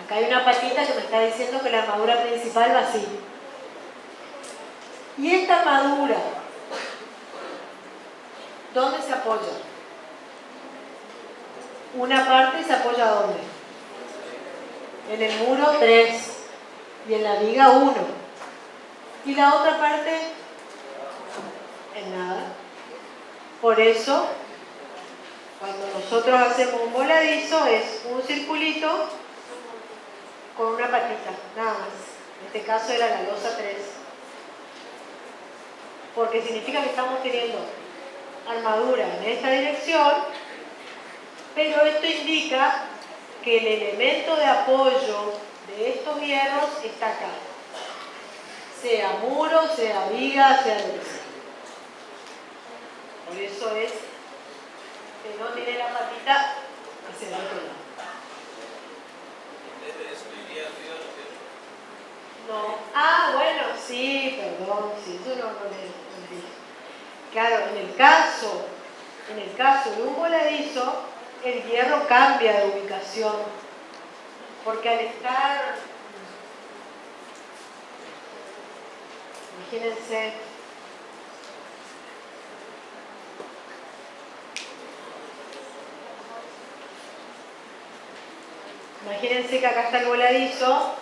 Acá hay una patita que me está diciendo que la armadura principal va así. ¿Y esta armadura? ¿Dónde se apoya? Una parte se apoya ¿dónde? En el muro 3 y en la viga 1. ¿Y la otra parte? En nada. Por eso, cuando nosotros hacemos un voladizo, es un circulito con una patita, nada más. En este caso era la losa 3. Porque significa que estamos teniendo armadura en esta dirección, pero esto indica que el elemento de apoyo de estos hierros está acá. Sea muro, sea viga, sea lo que sea. Por eso es que no tiene la patita hacia el otro lado. No. Ah, bueno, sí, perdón, sí, eso no le dije. Claro, en el caso de un voladizo, el hierro cambia de ubicación. Porque al estar, imagínense que acá está el voladizo.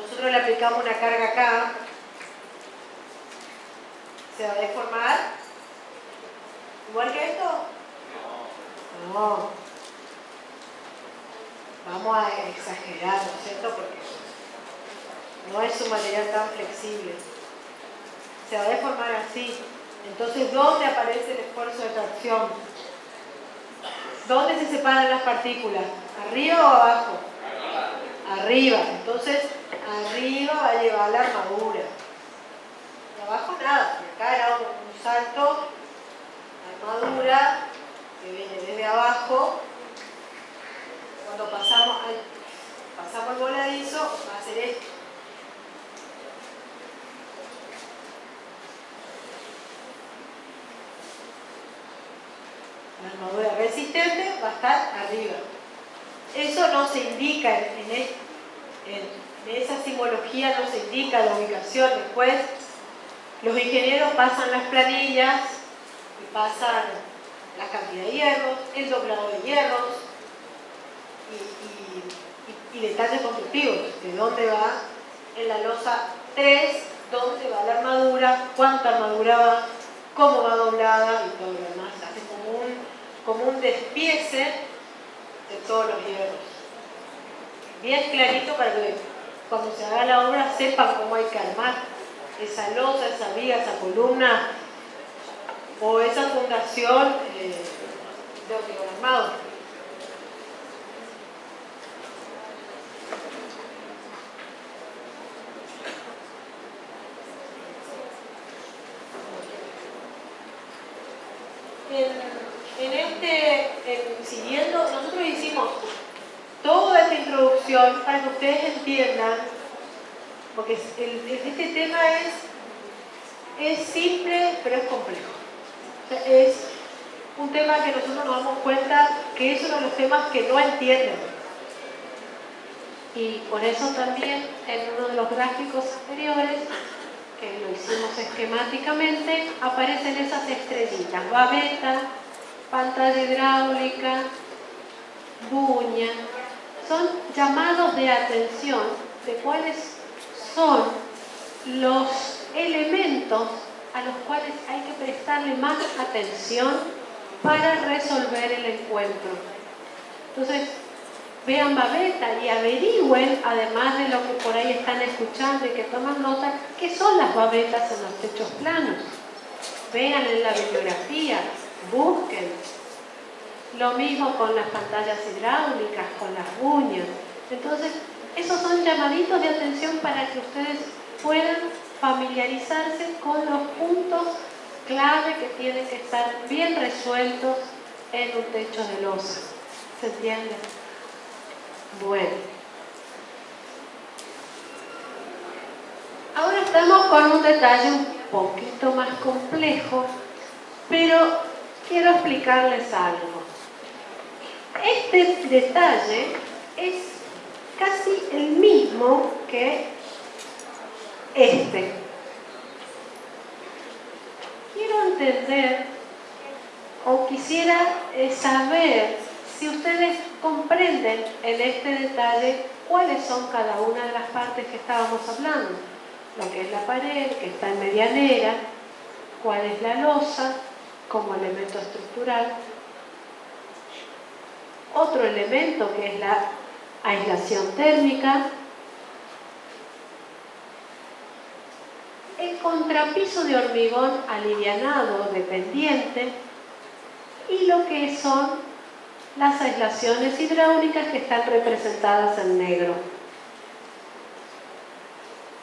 Nosotros le aplicamos una carga acá. ¿Se va a deformar? ¿Igual que esto? No. Vamos a exagerar, ¿no es cierto? Porque no es un material tan flexible. Se va a deformar así. Entonces, ¿dónde aparece el esfuerzo de tracción? ¿Dónde se separan las partículas? ¿Arriba o abajo? Arriba. Entonces, arriba va a llevar la armadura. Y abajo nada. Acá era un salto, la armadura que viene desde abajo. Cuando pasamos el voladizo, va a ser esto. La armadura resistente va a estar arriba. Eso no se indica en esa simbología, no se indica la ubicación. Después los ingenieros pasan las planillas y pasan la cantidad de hierros, el doblado de hierros y detalles constructivos, de dónde va en la losa 3, dónde va la armadura, cuánta armadura va, cómo va doblada y todo lo demás. Hace como un despiece de todos los hierros. Bien clarito para que cuando se haga la obra sepan cómo hay que armar esa losa, esa viga, esa columna o esa fundación de hormigón armado. Siguiendo, nosotros hicimos toda esta introducción para que ustedes entiendan, porque este tema es simple pero es complejo. O sea, es un tema que nosotros nos damos cuenta que es uno de los temas que no entienden. Y por eso también en uno de los gráficos anteriores, que lo hicimos esquemáticamente, aparecen esas estrellitas: babeta, pantalla hidráulica, buña. Son llamados de atención de cuáles son los elementos a los cuales hay que prestarle más atención para resolver el encuentro. Entonces, vean babeta y averigüen, además de lo que por ahí están escuchando y que toman nota, qué son las babetas en los techos planos. Vean en la bibliografía, busquen. Lo mismo con las pantallas hidráulicas, con las buñas. Entonces, esos son llamaditos de atención para que ustedes puedan familiarizarse con los puntos clave que tienen que estar bien resueltos en un techo de losa. ¿Se entiende? Bueno. Ahora estamos con un detalle un poquito más complejo, pero quiero explicarles algo. Este detalle es casi el mismo que este. Quiero entender o quisiera saber si ustedes comprenden en este detalle cuáles son cada una de las partes que estábamos hablando. Lo que es la pared, que está en medianera, cuál es la losa como elemento estructural. Otro elemento que es la aislación térmica. El contrapiso de hormigón alivianado dependiente y lo que son las aislaciones hidráulicas que están representadas en negro.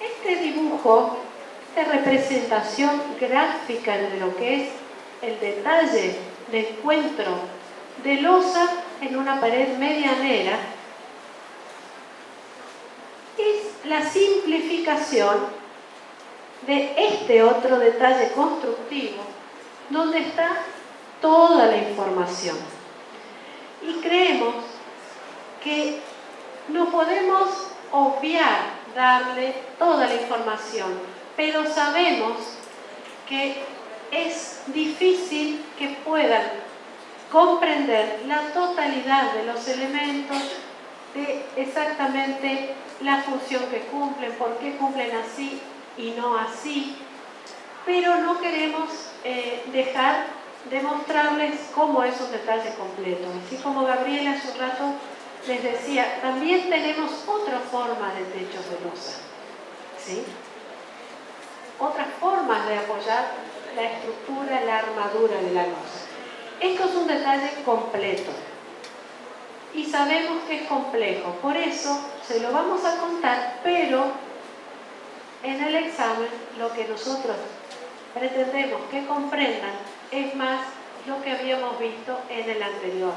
Este dibujo, esta representación gráfica de lo que es el detalle de encuentro de losa en una pared medianera, es la simplificación de este otro detalle constructivo donde está toda la información. Y creemos que no podemos obviar darle toda la información, pero sabemos que es difícil que puedan comprender la totalidad de los elementos, de exactamente la función que cumplen, por qué cumplen así y no así, pero no queremos dejar de mostrarles cómo es un detalle completo. Así como Gabriela hace un rato les decía, también tenemos otra forma de techos de losa, ¿sí? Otras formas de apoyar la estructura, la armadura de la losa. Esto es un detalle completo y sabemos que es complejo, por eso se lo vamos a contar, pero en el examen lo que nosotros pretendemos que comprendan es más lo que habíamos visto en el anterior,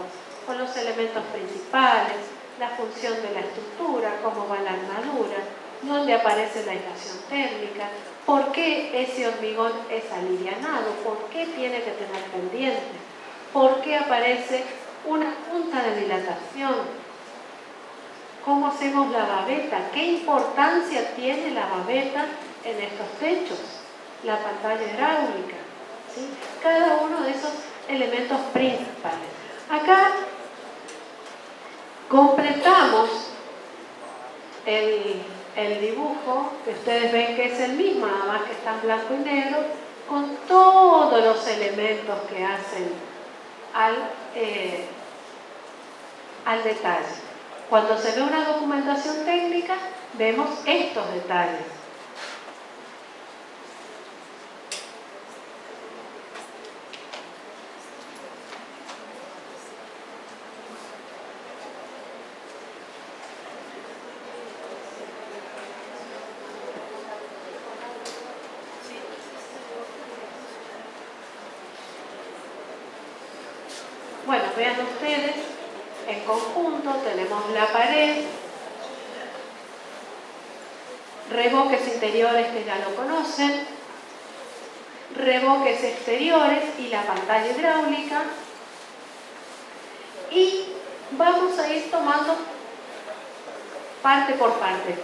con los elementos principales, la función de la estructura, cómo va la armadura, dónde aparece la aislación térmica, por qué ese hormigón es alivianado, por qué tiene que tener pendiente. ¿Por qué aparece una punta de dilatación? ¿Cómo hacemos la babeta? ¿Qué importancia tiene la babeta en estos techos? La pantalla hidráulica, ¿sí? Cada uno de esos elementos principales. Acá completamos el dibujo, que ustedes ven que es el mismo, nada más que está en blanco y negro, con todos los elementos que hacen al detalle. Cuando se ve una documentación técnica, vemos estos detalles. Bueno, vean ustedes, en conjunto tenemos la pared, revoques interiores que ya lo conocen, revoques exteriores y la pantalla hidráulica, y vamos a ir tomando parte por parte.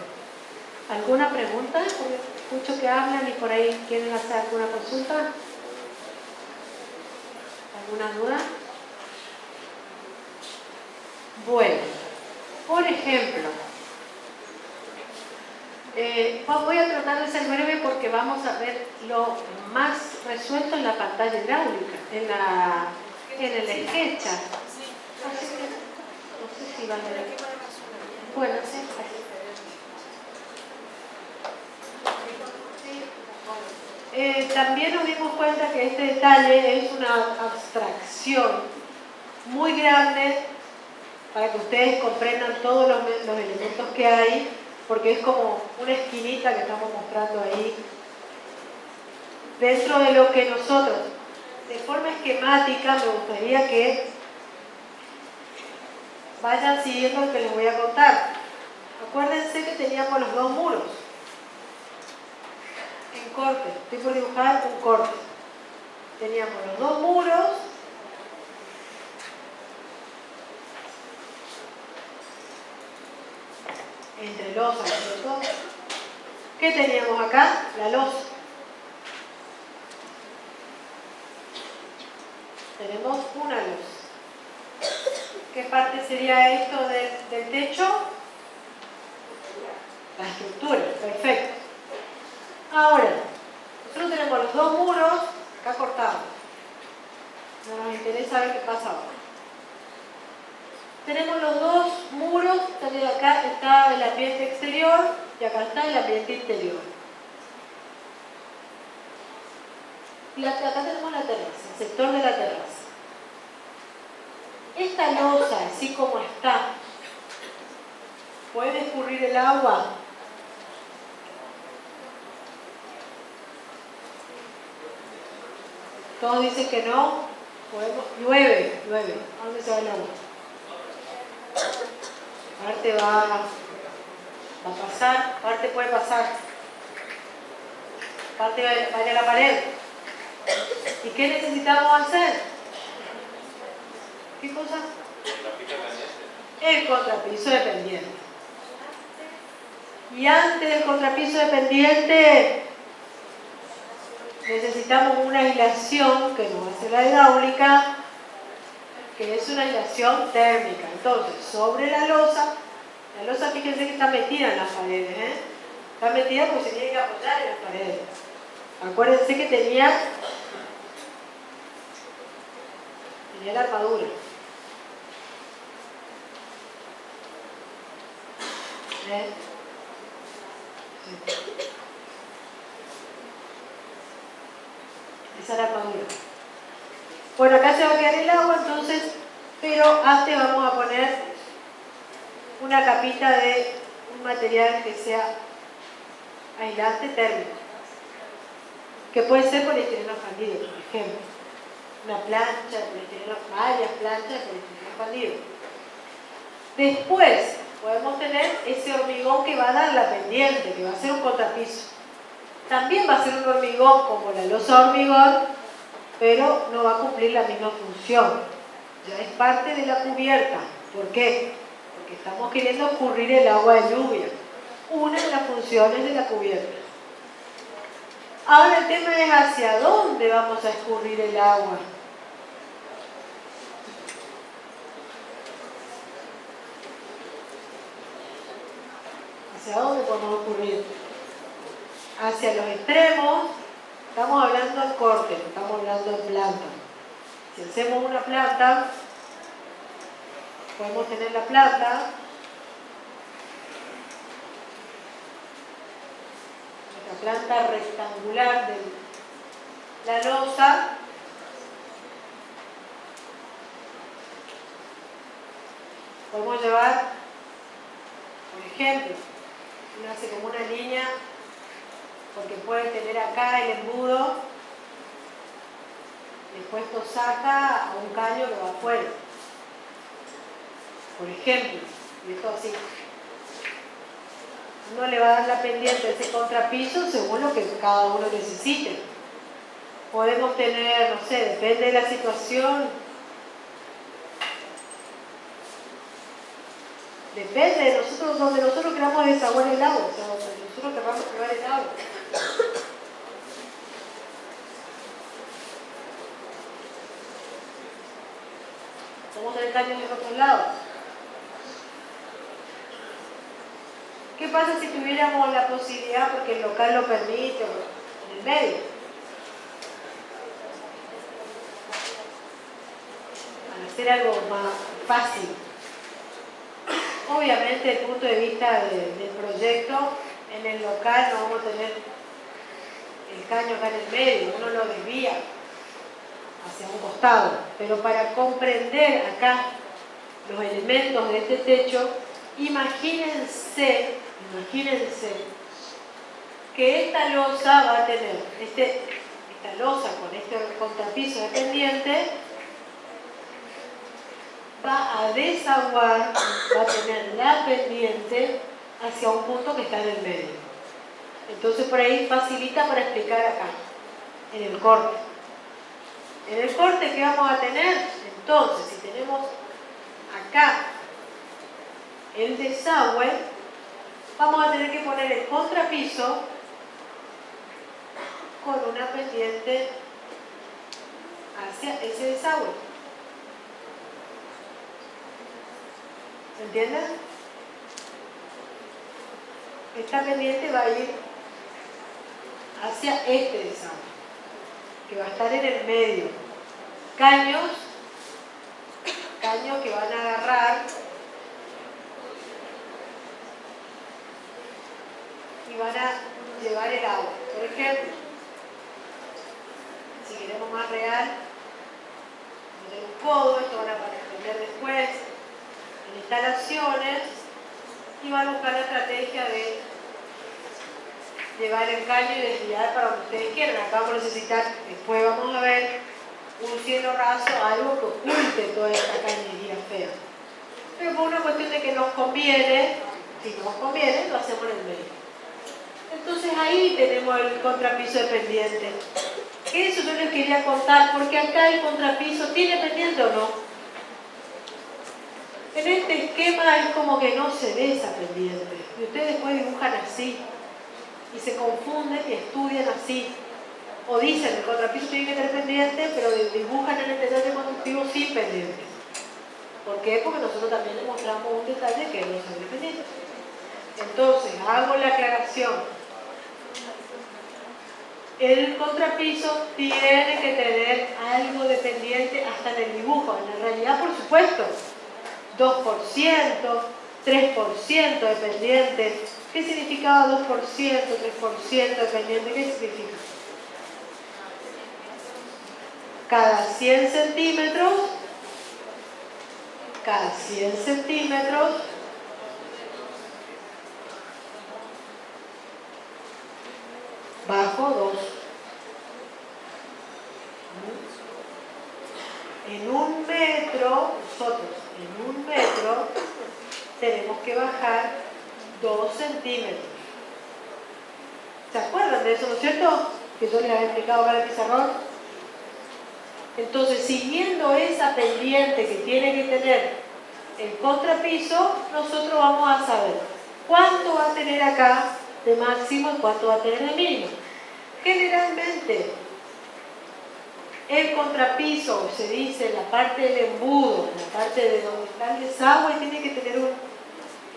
¿Alguna pregunta? Porque escucho que hablan y por ahí quieren hacer alguna consulta. ¿Alguna duda? Bueno, por ejemplo, voy a tratar de ser breve porque vamos a ver lo más resuelto en la pantalla hidráulica, en el SketchUp. Así que, no sé si van a ver. Bueno, sí. También nos dimos cuenta que este detalle es una abstracción muy grande para que ustedes comprendan todos los elementos que hay, porque es como una esquinita que estamos mostrando ahí, dentro de lo que nosotros, de forma esquemática, me gustaría que vayan siguiendo lo que les voy a contar. Acuérdense que teníamos los dos muros en corte. Estoy por dibujar un corte. Teníamos los dos muros. Entre losa, entre todo. ¿Qué teníamos acá? La losa. Tenemos una losa. ¿Qué parte sería esto del techo? La estructura, perfecto. Ahora, nosotros tenemos los dos muros acá cortados. No nos interesa ver qué pasa ahora. Tenemos los dos muros, acá está el ambiente exterior y acá está el ambiente interior. Y acá tenemos la terraza, el sector de la terraza. Esta losa, así como está, ¿puede escurrir el agua? Todos dicen que no. Llueve. ¿A dónde se va el agua? Parte va a pasar, parte puede pasar. Parte va a ir a la pared. ¿Y qué necesitamos hacer? ¿Qué cosa? El contrapiso de pendiente. Y antes del contrapiso de pendiente necesitamos una aislación que nos hace la hidráulica, que es una aislación térmica. Entonces, sobre la losa fíjense que está metida en las paredes, está metida porque se tiene que apoyar en las paredes. Acuérdense que tenía la armadura. Sí. Esa es la armadura. Bueno, acá se va a quedar el agua, entonces, pero antes vamos a poner una capita de un material que sea aislante térmico, que puede ser poliestireno expandido, por ejemplo. Una plancha de poliestireno, varias planchas de poliestireno expandido. Después podemos tener ese hormigón que va a dar la pendiente, que va a ser un contrapiso. También va a ser un hormigón como la losa de hormigón, pero no va a cumplir la misma función. Ya es parte de la cubierta. ¿Por qué? Porque estamos queriendo escurrir el agua de lluvia. Una de las funciones de la cubierta. Ahora el tema es hacia dónde vamos a escurrir el agua. ¿Hacia dónde podemos escurrir? Hacia los extremos. Estamos hablando en corte, no estamos hablando en planta. Si hacemos una planta, podemos tener la planta, nuestra planta rectangular de la losa, podemos llevar, por ejemplo, uno hace como una línea, porque puede tener acá el embudo, después esto saca a un caño que va afuera. Por ejemplo, y esto así. Uno le va a dar la pendiente a ese contrapiso según lo que cada uno necesite. Podemos tener, no sé, depende de la situación, depende de nosotros, donde nosotros queramos desaguar el agua, o sea, donde nosotros queramos llevar el agua. Vamos a tener caños en otros lados. ¿Qué pasa si tuviéramos la posibilidad, porque el local lo permite, en el medio? Al hacer algo más fácil. Obviamente, desde el punto de vista del proyecto, en el local no vamos a tener el caño acá en el medio, uno lo desvía hacia un costado. Pero para comprender acá los elementos de este techo, imagínense que esta losa va a tener, esta losa con este contrapiso de pendiente, va a desaguar, va a tener la pendiente hacia un punto que está en el medio. Entonces por ahí facilita para explicar acá, en el corte. En el corte, ¿qué vamos a tener? Entonces, si tenemos acá el desagüe, vamos a tener que poner el contrapiso con una pendiente hacia ese desagüe. ¿Se entiende? Esta pendiente va a ir hacia este desagüe, que va a estar en el medio. Caños que van a agarrar y van a llevar el agua. Por ejemplo, si queremos más real, poner un codo, esto van a aprender después en instalaciones, y van a buscar la estrategia de llevar el caño y desviar para donde ustedes quieran. Acá vamos a necesitar, después vamos a ver, un cielo raso, algo que oculte toda esta cañería fea. Pero por una cuestión de que nos conviene, si nos conviene, lo hacemos en el medio. Entonces ahí tenemos el contrapiso de pendiente. Que eso yo les quería contar, porque acá el contrapiso tiene pendiente o no. En este esquema es como que no se ve esa pendiente. Y ustedes después dibujan así. Y se confunden y estudian así. O dicen, el contrapiso tiene que tener pendiente, pero dibujan en el detalle constructivo sin pendiente. ¿Por qué? Porque nosotros también le mostramos un detalle que no se ve pendiente. Entonces, hago la aclaración. El contrapiso tiene que tener algo de pendiente hasta en el dibujo. En la realidad, por supuesto, 2%, 3% de pendiente. ¿Qué significaba 2%, 3% de pendiente? ¿Qué significa? Cada 100 centímetros, bajo 2. En un metro, nosotros en un metro tenemos que bajar 2 centímetros. ¿Se acuerdan de eso, no es cierto? Que yo les había explicado acá en el pizarrón. Entonces, siguiendo esa pendiente que tiene que tener el contrapiso, nosotros vamos a saber cuánto va a tener acá de máximo y cuánto va a tener de mínimo. Generalmente, el contrapiso, se dice, la parte del embudo, la parte de donde está el desagüe, tiene que tener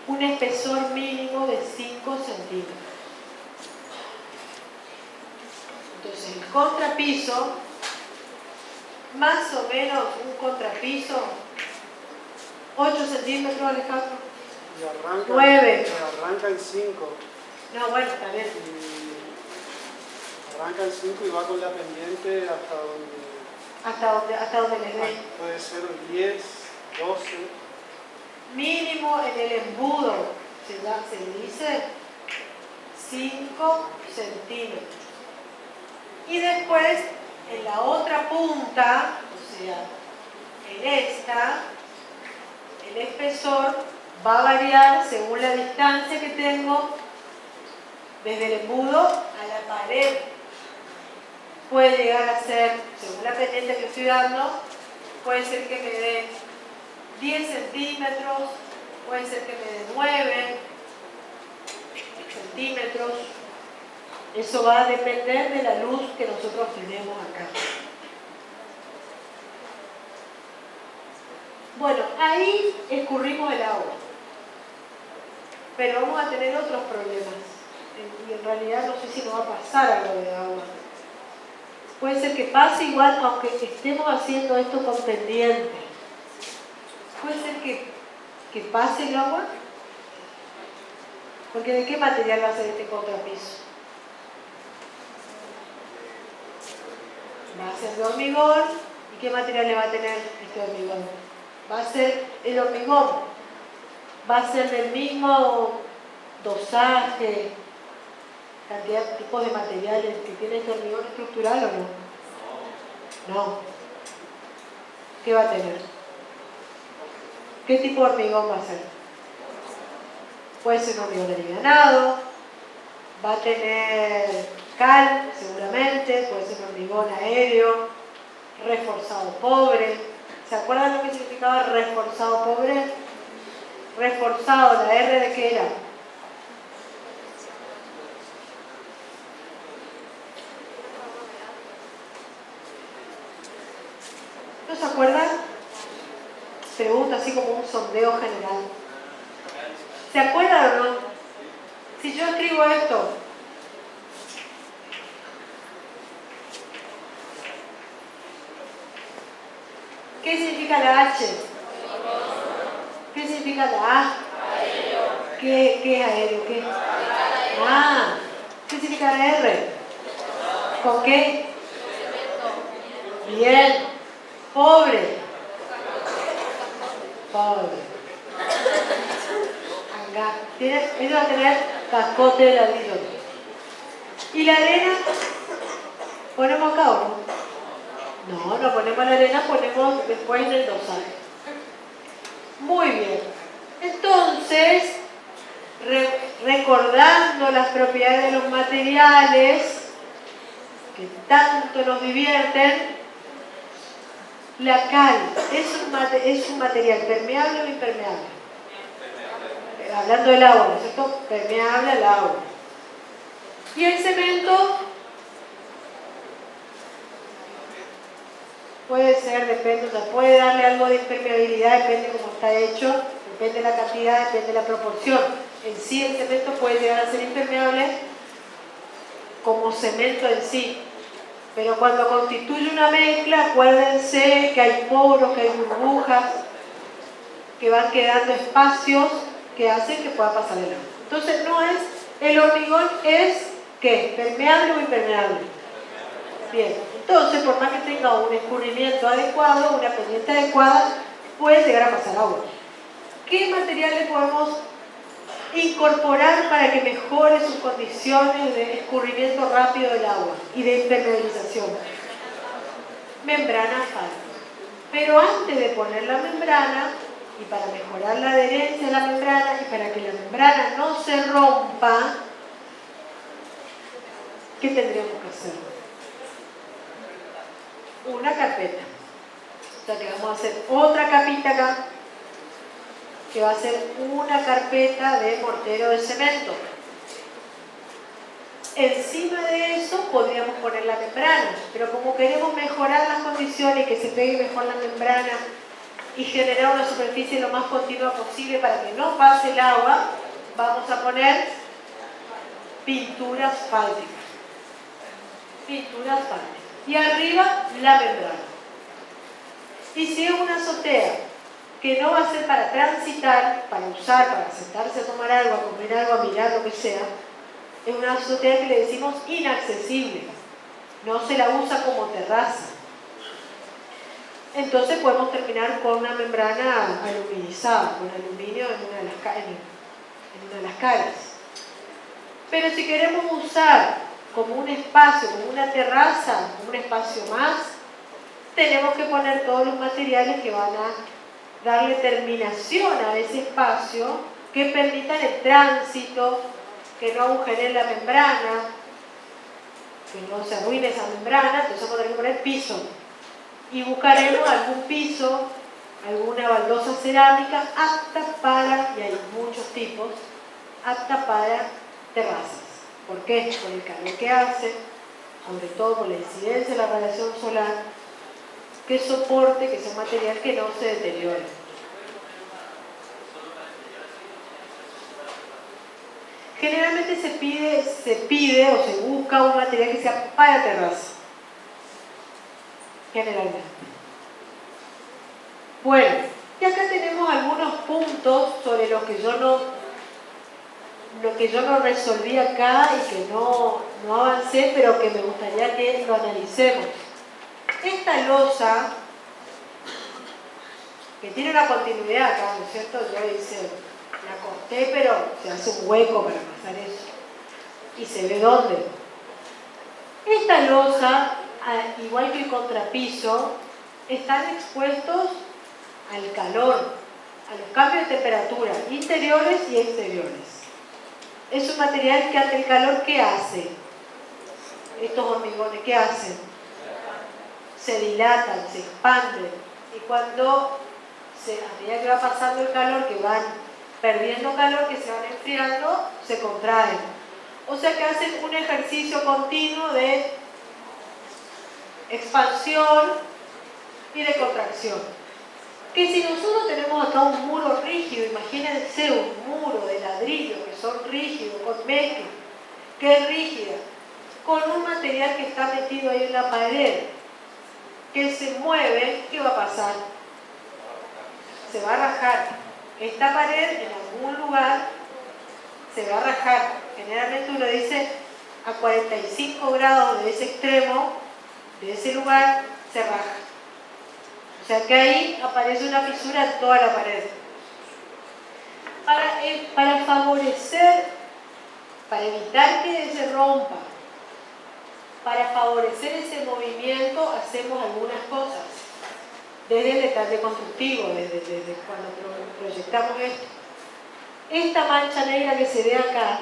un espesor mínimo de 5 centímetros. Entonces, el contrapiso, más o menos un contrapiso, 8 centímetros, Alejandro. Y arranca, 9. Arranca en 5. No, bueno, está bien. Arranca en 5 y va con la pendiente Hasta donde les dé. Puede ser 10, 12. Mínimo en el embudo, se dice 5 centímetros. Y después, en la otra punta, o sea, en esta, el espesor va a variar según la distancia que tengo desde el embudo a la pared. Puede llegar a ser, según la pendiente que estoy dando, puede ser que me dé 10 centímetros, puede ser que me dé 9 centímetros. Eso va a depender de la luz que nosotros tenemos acá. Bueno, ahí escurrimos el agua. Pero vamos a tener otros problemas. Y en realidad no sé si nos va a pasar algo de agua. Puede ser que pase igual, aunque estemos haciendo esto con pendiente. Puede ser que pase el agua. Porque ¿de qué material va a ser este contrapiso? Va a ser de hormigón. ¿Y qué material le va a tener este hormigón? Va a ser el hormigón. Va a ser del mismo dosaje, cantidad de tipos de materiales que tiene este hormigón estructural o no. No. ¿Qué va a tener? ¿Qué tipo de hormigón va a ser? Puede ser un hormigón alivianado, va a tener cal, seguramente, puede ser un hormigón aéreo, reforzado pobre. ¿Se acuerdan lo que significaba reforzado pobre? Reforzado, la R de qué era. ¿No se acuerdan? Pregunta así como un sondeo general. ¿Se acuerdan o no? Si yo escribo esto, ¿qué significa la H? ¿Qué significa la A? ¿Qué es aéreo? ¿Qué? Ah, ¿qué significa la R? ¿Con qué? Bien. Pobre. Pobre. Acá. Eso va a tener cascote de ladrillo. ¿Y la arena? ¿Ponemos acá o no? No, no ponemos la arena, ponemos después en el dosaje. Muy bien. Entonces, recordando las propiedades de los materiales que tanto nos divierten, la cal es un material permeable o impermeable. Hablando del agua, ¿no es cierto? Permeable al agua. Y el cemento puede ser, depende, o sea, puede darle algo de impermeabilidad, depende de cómo está hecho, depende de la cantidad, depende de la proporción. En sí el cemento puede llegar a ser impermeable como cemento en sí. Pero cuando constituye una mezcla, acuérdense que hay poros, que hay burbujas, que van quedando espacios que hacen que pueda pasar el agua. Entonces no es, el hormigón es, ¿qué? ¿Permeable o impermeable? Bien, entonces por más que tenga un escurrimiento adecuado, una pendiente adecuada, puede llegar a pasar agua. ¿Qué materiales podemos incorporar para que mejore sus condiciones de escurrimiento rápido del agua y de impermeabilización? Membrana asfáltica. Pero antes de poner la membrana, y para mejorar la adherencia de la membrana y para que la membrana no se rompa, ¿qué tendríamos que hacer? una carpeta. O sea que vamos a hacer otra capita acá, que va a ser una carpeta de mortero de cemento. Encima de eso podríamos poner la membrana, pero como queremos mejorar las condiciones, que se pegue mejor la membrana y generar una superficie lo más continua posible para que no pase el agua, vamos a poner pintura asfáltica. Pintura asfáltica. Y arriba la membrana. Y si es una azotea que no va a ser para transitar, para usar, para sentarse a tomar algo, a comer algo, a mirar lo que sea, es una azotea que le decimos inaccesible. No se la usa como terraza. Entonces podemos terminar con una membrana aluminizada, con aluminio en una de las caras. Pero si queremos usar como un espacio, como una terraza, como un espacio más, tenemos que poner todos los materiales que van a darle terminación a ese espacio, que permitan el tránsito, que no agujeren la membrana, que no se arruine esa membrana. Entonces vamos a tener que poner piso. Y buscaremos algún piso, alguna baldosa cerámica apta para, y hay muchos tipos, apta para terrazas. ¿Por qué? Por el calor que hace, sobre todo por la incidencia de la radiación solar, que soporte, que sea un material que no se deteriore. Generalmente se pide o se busca un material que sea para terraza. Generalmente. Bueno, y acá tenemos algunos puntos sobre los que yo no resolví acá y que no avancé, pero que me gustaría que lo analicemos. Esta losa, que tiene una continuidad acá, ¿no es cierto? Yo hice, la corté, pero se hace un hueco para pasar eso. Y se ve dónde. Esta losa, igual que el contrapiso, están expuestos al calor, a los cambios de temperatura, interiores y exteriores. Es un material que ante el calor, ¿qué hace? Estos hormigones, ¿qué hacen? Se dilatan, se expanden. Y cuando, a medida que va pasando el calor, que van perdiendo calor, que se van enfriando, se contraen. O sea que hacen un ejercicio continuo de expansión y de contracción. Que si nosotros tenemos acá un muro rígido, imagínense un muro de ladrillo, que son rígidos, con mezcla, que es rígida, con un material que está metido ahí en la pared, que se mueve, ¿qué va a pasar? Se va a rajar. Esta pared en algún lugar se va a rajar. Generalmente uno dice a 45 grados de ese extremo, de ese lugar, se raja. O sea que ahí aparece una fisura en toda la pared. Para favorecer, para evitar que se rompa, para favorecer ese movimiento, hacemos algunas cosas. Desde el detalle constructivo, desde cuando proyectamos esto. Esta mancha negra que se ve acá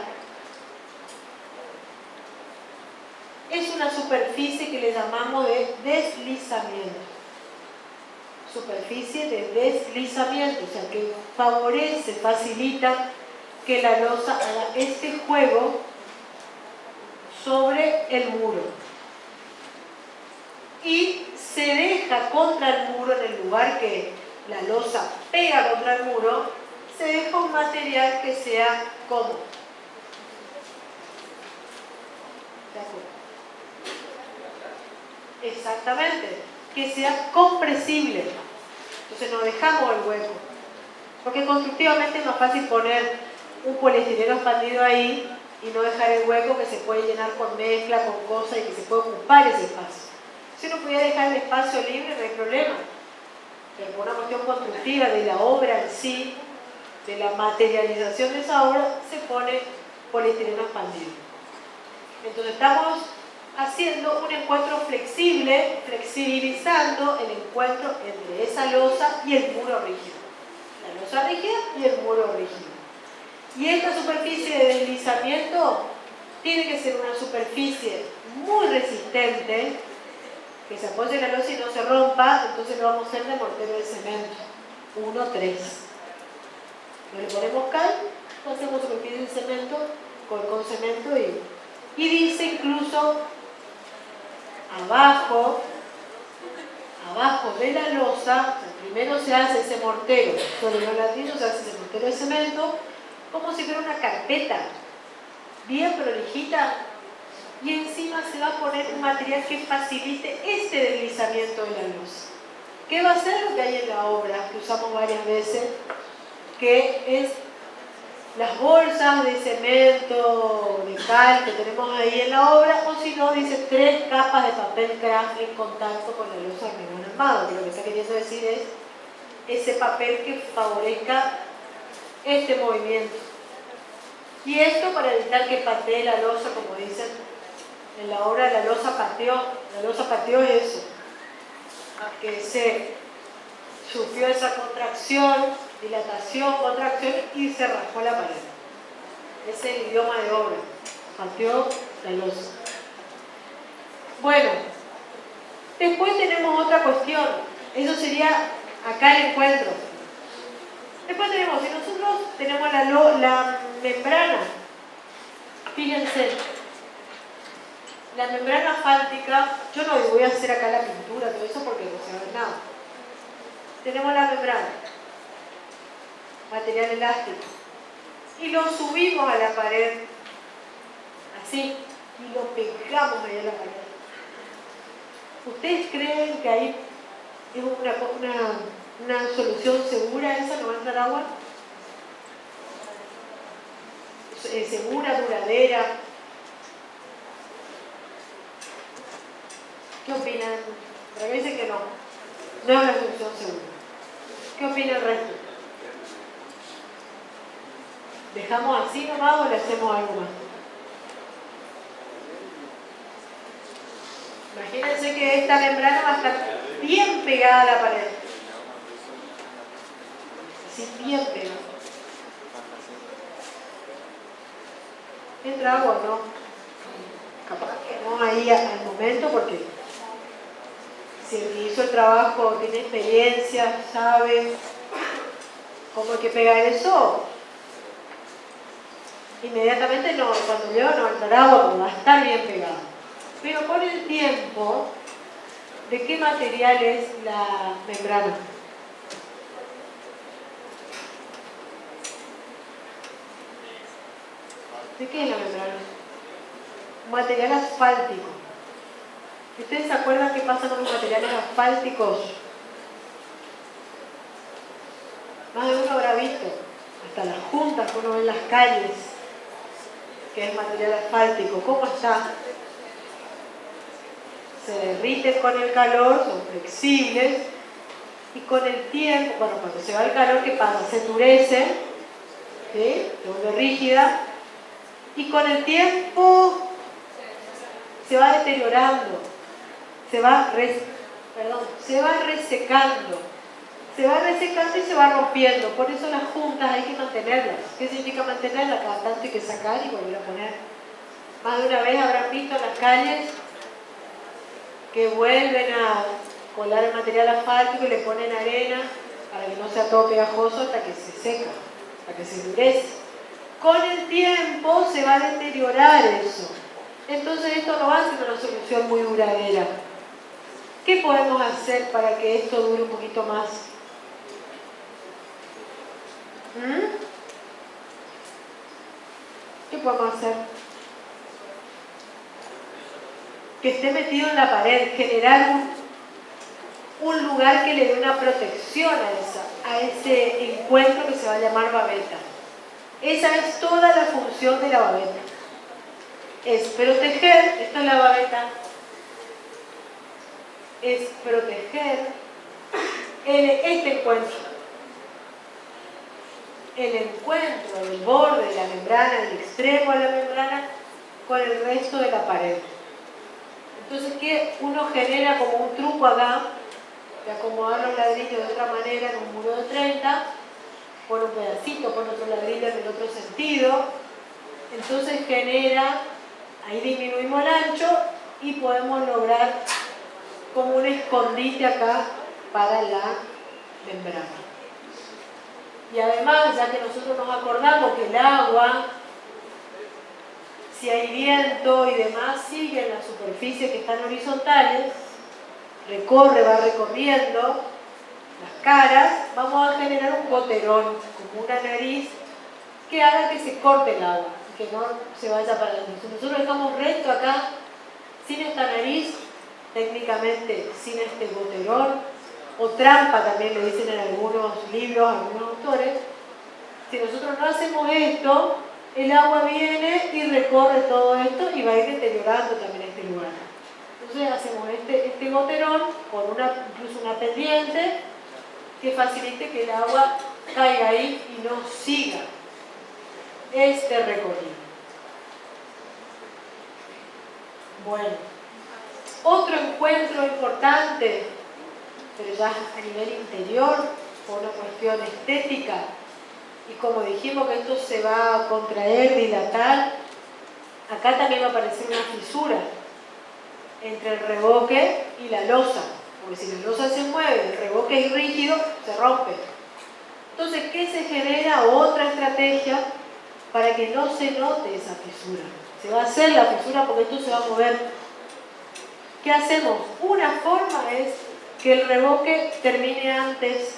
es una superficie que le llamamos de deslizamiento. Superficie de deslizamiento, o sea que favorece, facilita que la losa haga este juego sobre el muro. Y se deja contra el muro, en el lugar que la losa pega contra el muro, se deja un material que sea cómodo. ¿De acuerdo? Exactamente, que sea compresible. Entonces no dejamos el hueco. Porque constructivamente es más fácil poner un poliestireno expandido ahí y no dejar el hueco que se puede llenar con mezcla, con cosas y que se puede ocupar ese espacio. Si uno pudiera dejar el espacio libre, no hay problema. Pero por una cuestión constructiva de la obra en sí, de la materialización de esa obra, se pone poliestireno expandido. Entonces estamos haciendo un encuentro flexible, flexibilizando el encuentro entre esa losa y el muro rígido. La losa rígida y el muro rígido. Y esta superficie de deslizamiento tiene que ser una superficie muy resistente que se apoye la losa y no se rompa, entonces lo vamos a hacer de mortero de cemento, 1-3. Le ponemos cal, hacemos superficie de cemento con cemento y dice incluso abajo de la losa, primero se hace ese mortero, sobre los ladrillos se hace ese mortero de cemento, como si fuera una carpeta, bien prolijita, y encima se va a poner un material que facilite este deslizamiento de la losa. ¿Qué va a ser lo que hay en la obra, que usamos varias veces? Que es las bolsas de cemento, de cal que tenemos ahí en la obra, o si no, dice 3 capas de papel craft en contacto con la losa de hormigón armado, que lo que está queriendo decir es ese papel que favorezca este movimiento. Y esto para evitar que patee la losa, como dicen en la obra, la losa pateó. La losa pateó es eso, que se sufrió esa contracción, dilatación, contracción y se raspó la pared. Ese es el idioma de obra. Pateó la losa. Bueno, después tenemos otra cuestión. Eso sería acá el encuentro. Después tenemos, si nosotros tenemos la membrana, fíjense, la membrana asfáltica, yo no voy a hacer acá la pintura, todo eso porque no se va a ver nada. Tenemos la membrana, material elástico, y lo subimos a la pared, así, y lo pegamos ahí a la pared. ¿Ustedes creen que ahí es una solución segura esa? ¿No va a entrar agua? ¿Segura, duradera? ¿Qué opinan? Pero dicen que no. No es una solución segura. ¿Qué opina el resto? ¿Dejamos así nomás o le hacemos algo más? Imagínense que esta membrana va a estar bien pegada a la pared. Así, bien pegada. ¿Entra agua o no? Capaz que no ahí al momento, porque si el que hizo el trabajo tiene experiencia, sabe cómo hay que pegar eso, inmediatamente no, cuando llueva no va a entrar agua, porque va a estar bien pegado. Pero con el tiempo, ¿de qué material es la membrana? ¿De qué es la membrana? Un material asfáltico. ¿Ustedes se acuerdan qué pasa con los materiales asfálticos? Más de uno habrá visto, hasta las juntas que uno ve en las calles, que es material asfáltico. ¿Cómo está? Se derriten con el calor, son flexibles, y con el tiempo, bueno, cuando se va el calor, ¿qué pasa? Se endurece, ¿sí? Se vuelve rígida, y con el tiempo se va deteriorando, se va resecando y se va rompiendo. Por eso las juntas hay que mantenerlas. ¿Qué significa mantenerlas? Cada tanto hay que sacar y volver a poner. Más de una vez habrán visto en las calles que vuelven a colar el material asfáltico y le ponen arena para que no sea todo pegajoso hasta que se seca, hasta que se endurece. Con el tiempo se va a deteriorar eso. Entonces esto no va a ser una solución muy duradera. ¿Qué podemos hacer para que esto dure un poquito más? ¿Qué podemos hacer? Que esté metido en la pared, generar un lugar que le dé una protección a ese encuentro que se va a llamar babeta. Esa es toda la función de la babeta. Es proteger, esta es la babeta, es proteger este encuentro. El encuentro del borde de la membrana, del extremo de la membrana, con el resto de la pared. Entonces, ¿qué uno genera como un truco acá? De acomodar los ladrillos de otra manera en un muro de 30, pone un pedacito, pone otro ladrillo en el otro sentido. Entonces genera, ahí disminuimos el ancho y podemos lograr como un escondite acá para la membrana. Y además, ya que nosotros nos acordamos que el agua, si hay viento y demás, sigue en las superficies que están horizontales, va recorriendo las caras, vamos a generar un goterón, como una nariz, que haga que se corte el agua, que no se vaya para adelante. Si nosotros dejamos recto acá, sin esta nariz, técnicamente sin este goterón, o trampa también le dicen en algunos libros, algunos autores, si nosotros no hacemos esto, el agua viene y recorre todo esto y va a ir deteriorando también este lugar. Entonces hacemos este goterón con incluso una pendiente que facilite que el agua caiga ahí y no siga este recorrido. Bueno, otro encuentro importante, pero ya a nivel interior, por una cuestión estética, y como dijimos que esto se va a contraer, dilatar, acá también va a aparecer una fisura entre el revoque y la losa, porque si la losa se mueve, el revoque es rígido, se rompe. Entonces, ¿qué se genera? Otra estrategia para que no se note esa fisura. Se va a hacer la fisura porque esto se va a mover. ¿Qué hacemos? Una forma es que el revoque termine antes,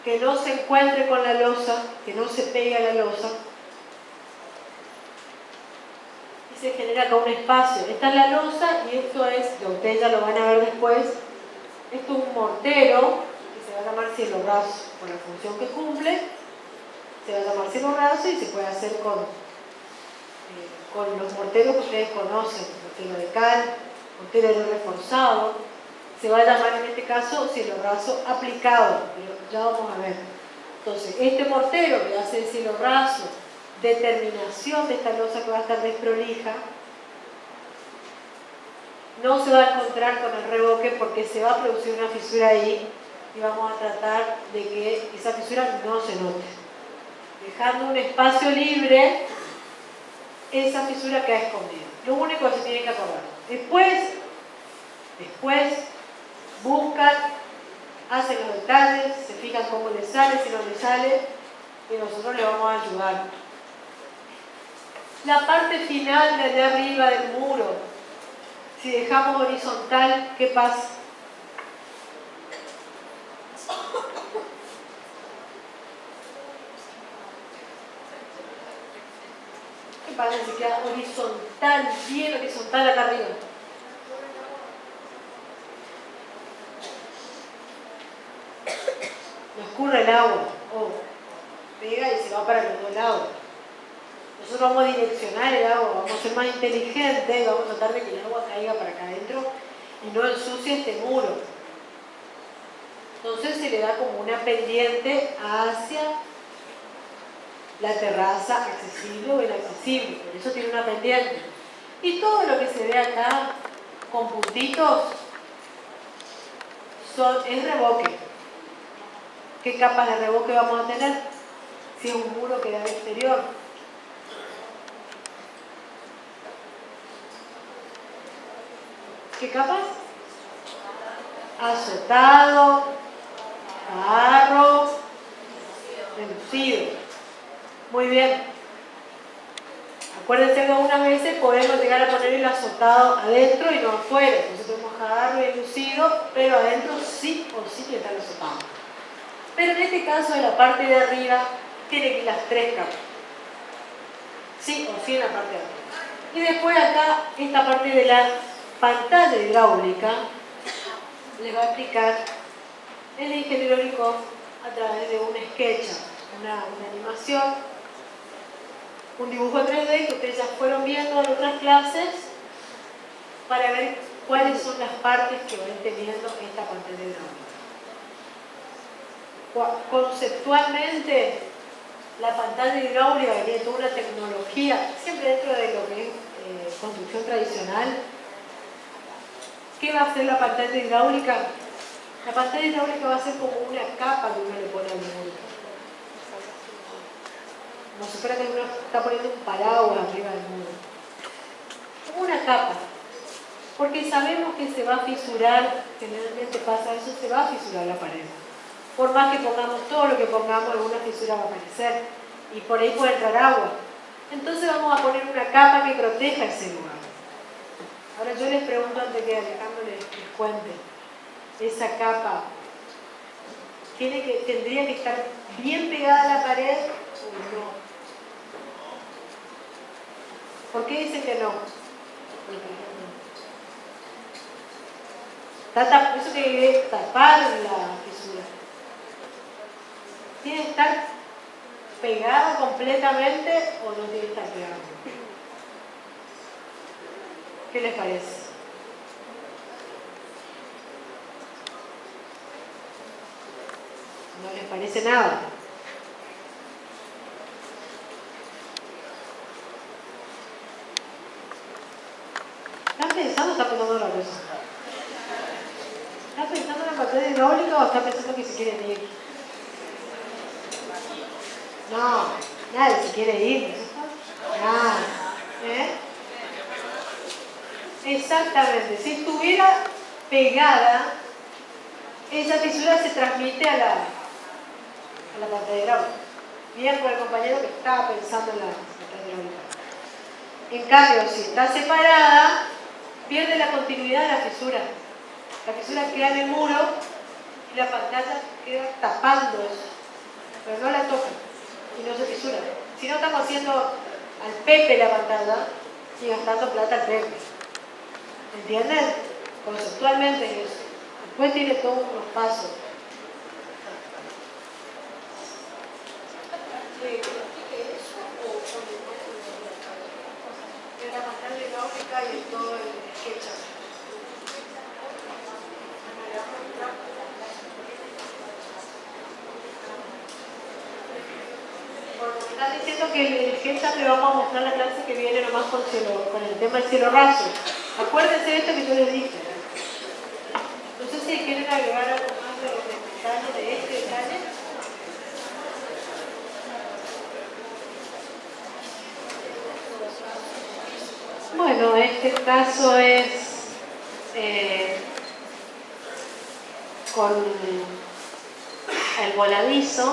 que no se encuentre con la losa, que no se pegue a la losa. Y se genera acá un espacio. Esta es la losa y esto es, que ustedes ya lo van a ver después, esto es un mortero, que se va a llamar cielo raso, por la función que cumple. Se va a llamar cielo raso y se puede hacer con los morteros que ustedes conocen, mortero de cal, mortero de reforzado. Se va a llamar en este caso cielo raso aplicado, pero ya vamos a ver. Entonces, este mortero que hace el cielo raso, determinación de esta losa que va a estar desprolija, no se va a encontrar con el revoque porque se va a producir una fisura ahí y vamos a tratar de que esa fisura no se note. Dejando un espacio libre, esa fisura queda escondida. Lo único que se tiene que acordar. Después buscan, hacen los detalles, se fijan cómo les sale, si no les sale, y nosotros les vamos a ayudar. La parte final de allá arriba del muro, si dejamos horizontal, ¿qué pasa? ¿Qué pasa si queda horizontal, bien horizontal acá arriba? No escurre el agua, o pega y se va para los dos lados. Nosotros vamos a direccionar el agua, vamos a ser más inteligentes, vamos a tratar de que el agua caiga para acá adentro y no ensucie este muro. Entonces se le da como una pendiente hacia la terraza accesible o inaccesible, por eso tiene una pendiente. Y todo lo que se ve acá con puntitos es revoque. ¿Qué capas de revoque vamos a tener? Si es un muro que da al exterior. ¿Qué capas? Azotado, barro, reducido. Muy bien. Acuérdense que algunas veces podemos llegar a poner el azotado adentro y no afuera. Entonces tenemos agarro y lucido, pero adentro sí o sí está el azotado. Pero en este caso de la parte de arriba tiene que ir las tres capas. Sí o sí en la parte de arriba. Y después acá, esta parte de la pantalla hidráulica les va a explicar el ingeniero Licov a través de un sketch, una animación, un dibujo 3D que ustedes ya fueron viendo en otras clases para ver cuáles son las partes que van teniendo esta pantalla hidráulica. Conceptualmente, la pantalla hidráulica, que tiene toda una tecnología, siempre dentro de lo que es construcción tradicional. ¿Qué va a hacer la pantalla hidráulica? La pantalla hidráulica va a ser como una capa que uno le pone al muro. Como si fuera que uno está poniendo un paraguas arriba del muro. Como una capa. Porque sabemos que se va a fisurar, generalmente pasa eso, se va a fisurar la pared. Por más que pongamos todo lo que pongamos, alguna fisura va a aparecer y por ahí puede entrar agua. Entonces vamos a poner una capa que proteja ese lugar. Ahora yo les pregunto antes que Alejandro les cuente, esa capa tendría que estar bien pegada a la pared o no. ¿Por qué dicen que no? Eso tiene que tapar la fisura. ¿Tiene que estar pegado completamente o no tiene que estar pegado? ¿Qué les parece? No les parece nada. ¿Están pensando o están pensando en la cosa? ¿Están pensando en la materia hidráulica o están pensando que se quieren ir? No, nadie se quiere ir. Nada. Exactamente. Si estuviera pegada, esa fisura se transmite a la pantalla hidráulica. Bien por el compañero que estaba pensando en la pantalla hidráulica. En cambio, si está separada, pierde la continuidad de la fisura. La fisura queda en el muro y la pantalla queda tapando eso. Pero no la toca y no se fisura. Si no, estamos haciendo al Pepe la pantalla y gastando plata al Pepe. ¿Entienden? Conceptualmente es eso. Después tiene todos unos pasos. De la pantalla hidráulica y todo el SketchUp. Porque están diciendo que el SketchUp le vamos a mostrar la clase que viene nomás con el tema del cielo raso. Acuérdense de esto que yo les dije. No sé si quieren agregar algo más de los detalles de este detalle. Bueno, este caso es con el voladizo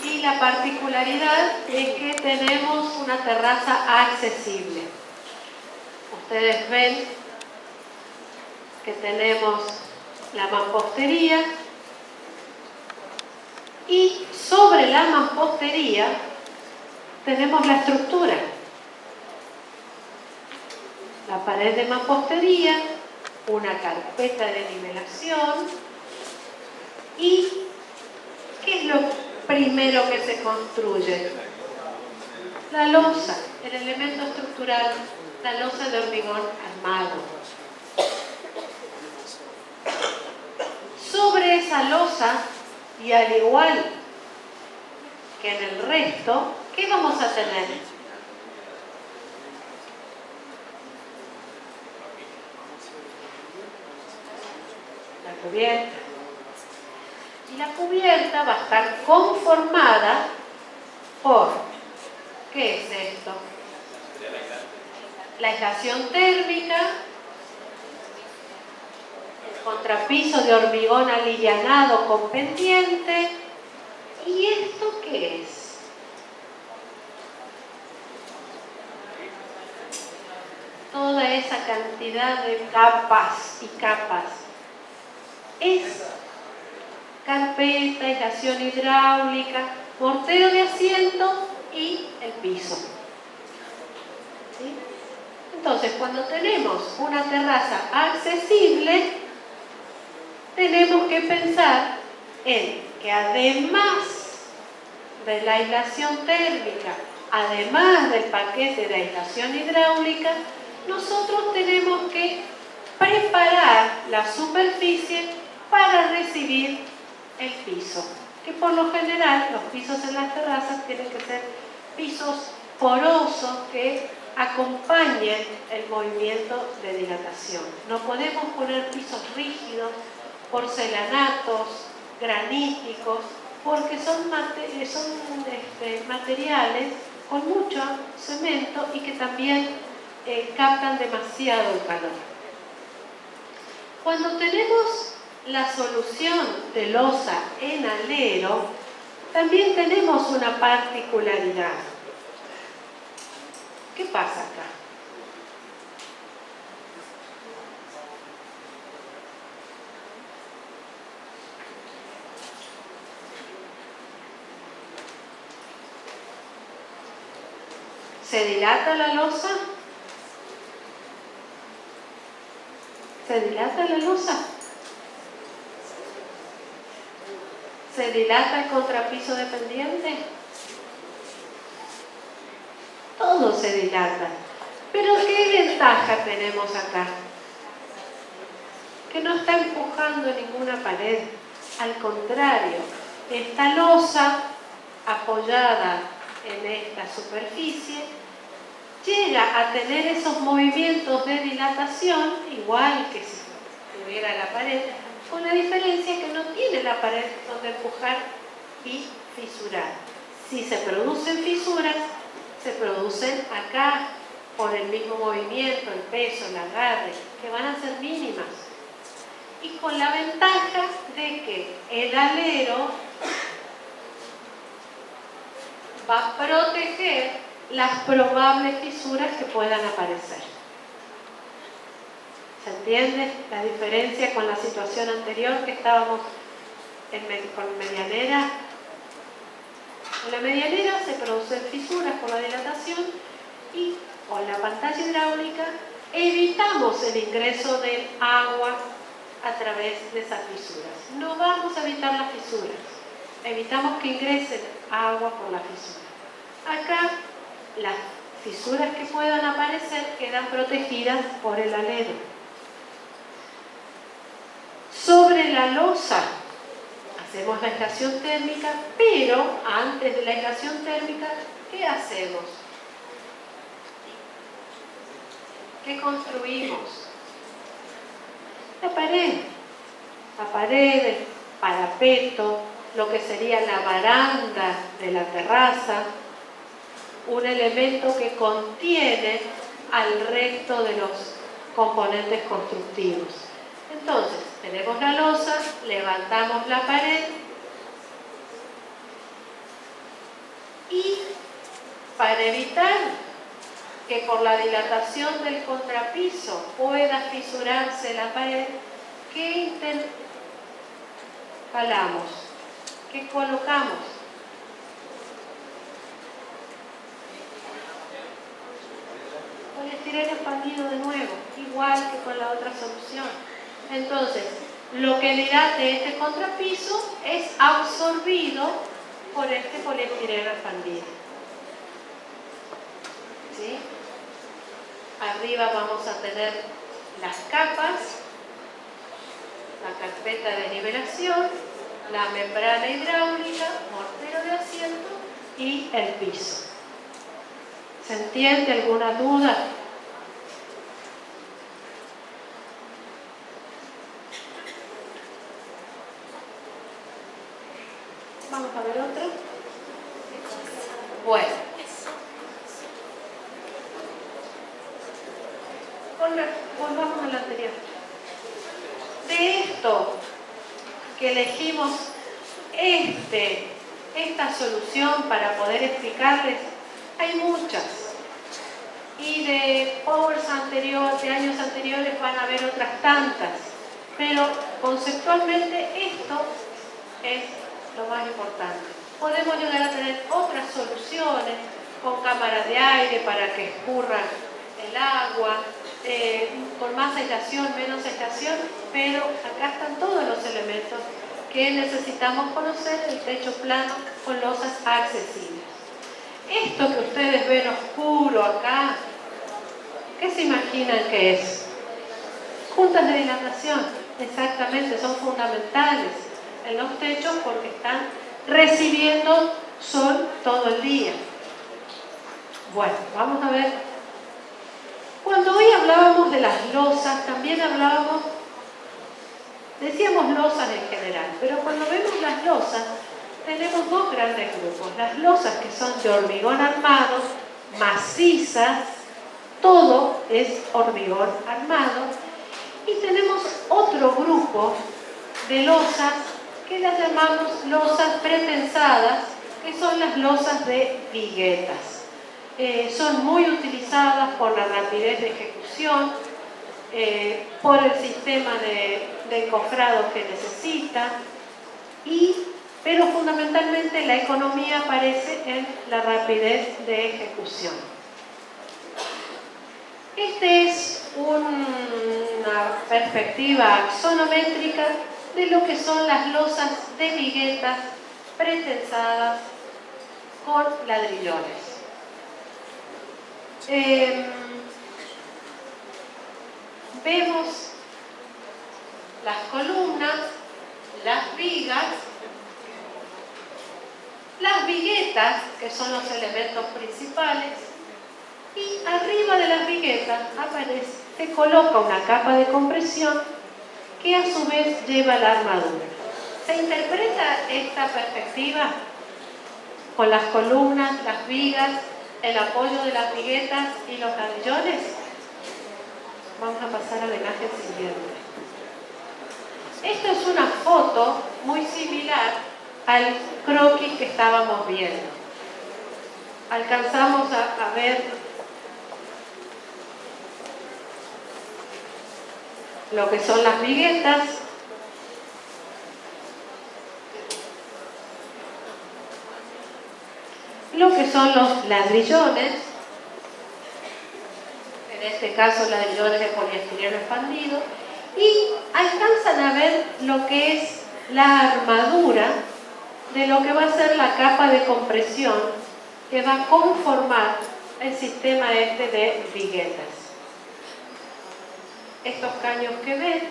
y la particularidad es que tenemos una terraza accesible. Ustedes ven que tenemos la mampostería y sobre la mampostería tenemos la estructura. La pared de mampostería, una carpeta de nivelación y ¿qué es lo primero que se construye? La losa, el elemento estructural, la losa de hormigón armado. Sobre esa losa, y al igual que en el resto, ¿qué vamos a tener? La cubierta. Y la cubierta va a estar conformada por, ¿qué es esto? La aislación térmica, el contrapiso de hormigón alivianado con pendiente. ¿Y esto qué es? Toda esa cantidad de capas y capas. Es carpeta, aislación hidráulica, mortero de asiento y el piso. ¿Sí? Entonces, cuando tenemos una terraza accesible, tenemos que pensar en que además de la aislación térmica, además del paquete de aislación hidráulica, nosotros tenemos que preparar la superficie para recibir el piso, que por lo general los pisos en las terrazas tienen que ser pisos porosos que acompañen el movimiento de dilatación. No podemos poner pisos rígidos, porcelanatos, graníticos, porque son materiales con mucho cemento y que también captan demasiado el calor. Cuando tenemos la solución de losa en alero, también tenemos una particularidad. ¿Qué pasa acá? ¿Se dilata la losa? ¿Se dilata la losa? ¿Se dilata el contrapiso dependiente? Todo se dilata. Pero ¿qué ventaja tenemos acá? Que no está empujando ninguna pared. Al contrario, esta losa apoyada en esta superficie llega a tener esos movimientos de dilatación igual que si tuviera la pared, con la diferencia que no tiene la pared donde empujar y fisurar. Si se producen fisuras, se producen acá por el mismo movimiento, el peso, el agarre, que van a ser mínimas. Y con la ventaja de que el alero va a proteger las probables fisuras que puedan aparecer. ¿Se entiende la diferencia con la situación anterior que estábamos con medianera? En la medianera se producen fisuras por la dilatación y con la pantalla hidráulica evitamos el ingreso del agua a través de esas fisuras. No vamos a evitar las fisuras, evitamos que ingrese agua por la fisura. Acá las fisuras que puedan aparecer quedan protegidas por el alero. Sobre la losa hacemos la aislación térmica, pero antes de la aislación térmica, ¿qué hacemos? ¿Qué construimos? La pared, el parapeto, lo que sería la baranda de la terraza, un elemento que contiene al resto de los componentes constructivos. Entonces, tenemos la losa, levantamos la pared y para evitar que por la dilatación del contrapiso pueda fisurarse la pared, ¿qué instalamos? ¿Qué colocamos? Poliestireno expandido de nuevo, igual que con la otra solución. Entonces, lo que dilate este contrapiso es absorbido por este poliestireno expandido. ¿Sí? Arriba vamos a tener las capas, la carpeta de nivelación, la membrana hidráulica, mortero de asiento y el piso. ¿Se entiende alguna duda? Vamos a ver otro. Bueno. Volvamos al anterior. De esto que elegimos esta solución para poder explicarles, hay muchas. Y de powers anteriores, de años anteriores, van a haber otras tantas. Pero conceptualmente esto es lo más importante. Podemos llegar a tener otras soluciones con cámaras de aire para que escurra el agua, con más aislación, menos aislación, pero acá están todos los elementos que necesitamos conocer, el techo plano con losas accesibles. Esto que ustedes ven oscuro acá, ¿qué se imaginan que es? Juntas de dilatación, exactamente, son fundamentales en los techos porque están recibiendo sol todo el día. Bueno, vamos a ver. Cuando hoy hablábamos de las losas, también decíamos losas en general, pero cuando vemos las losas, tenemos dos grandes grupos. Las losas que son de hormigón armado, macizas, todo es hormigón armado. Y tenemos otro grupo de losas que las llamamos losas pretensadas, que son las losas de viguetas. Son muy utilizadas por la rapidez de ejecución, por el sistema de encofrado que necesita, pero fundamentalmente la economía aparece en la rapidez de ejecución. Esta es una perspectiva axonométrica de lo que son las losas de viguetas pretensadas con ladrillones. Vemos las columnas, las vigas, las viguetas, que son los elementos principales, y arriba de las viguetas se coloca una capa de compresión que a su vez lleva la armadura. ¿Se interpreta esta perspectiva con las columnas, las vigas, el apoyo de las viguetas y los ladrillones? Vamos a pasar a la imagen siguiente. Esta es una foto muy similar al croquis que estábamos viendo. Alcanzamos a ver lo que son las viguetas, lo que son los ladrillones, en este caso ladrillones de poliestireno expandido, y alcanzan a ver lo que es la armadura de lo que va a ser la capa de compresión que va a conformar el sistema de viguetas. Estos caños que ven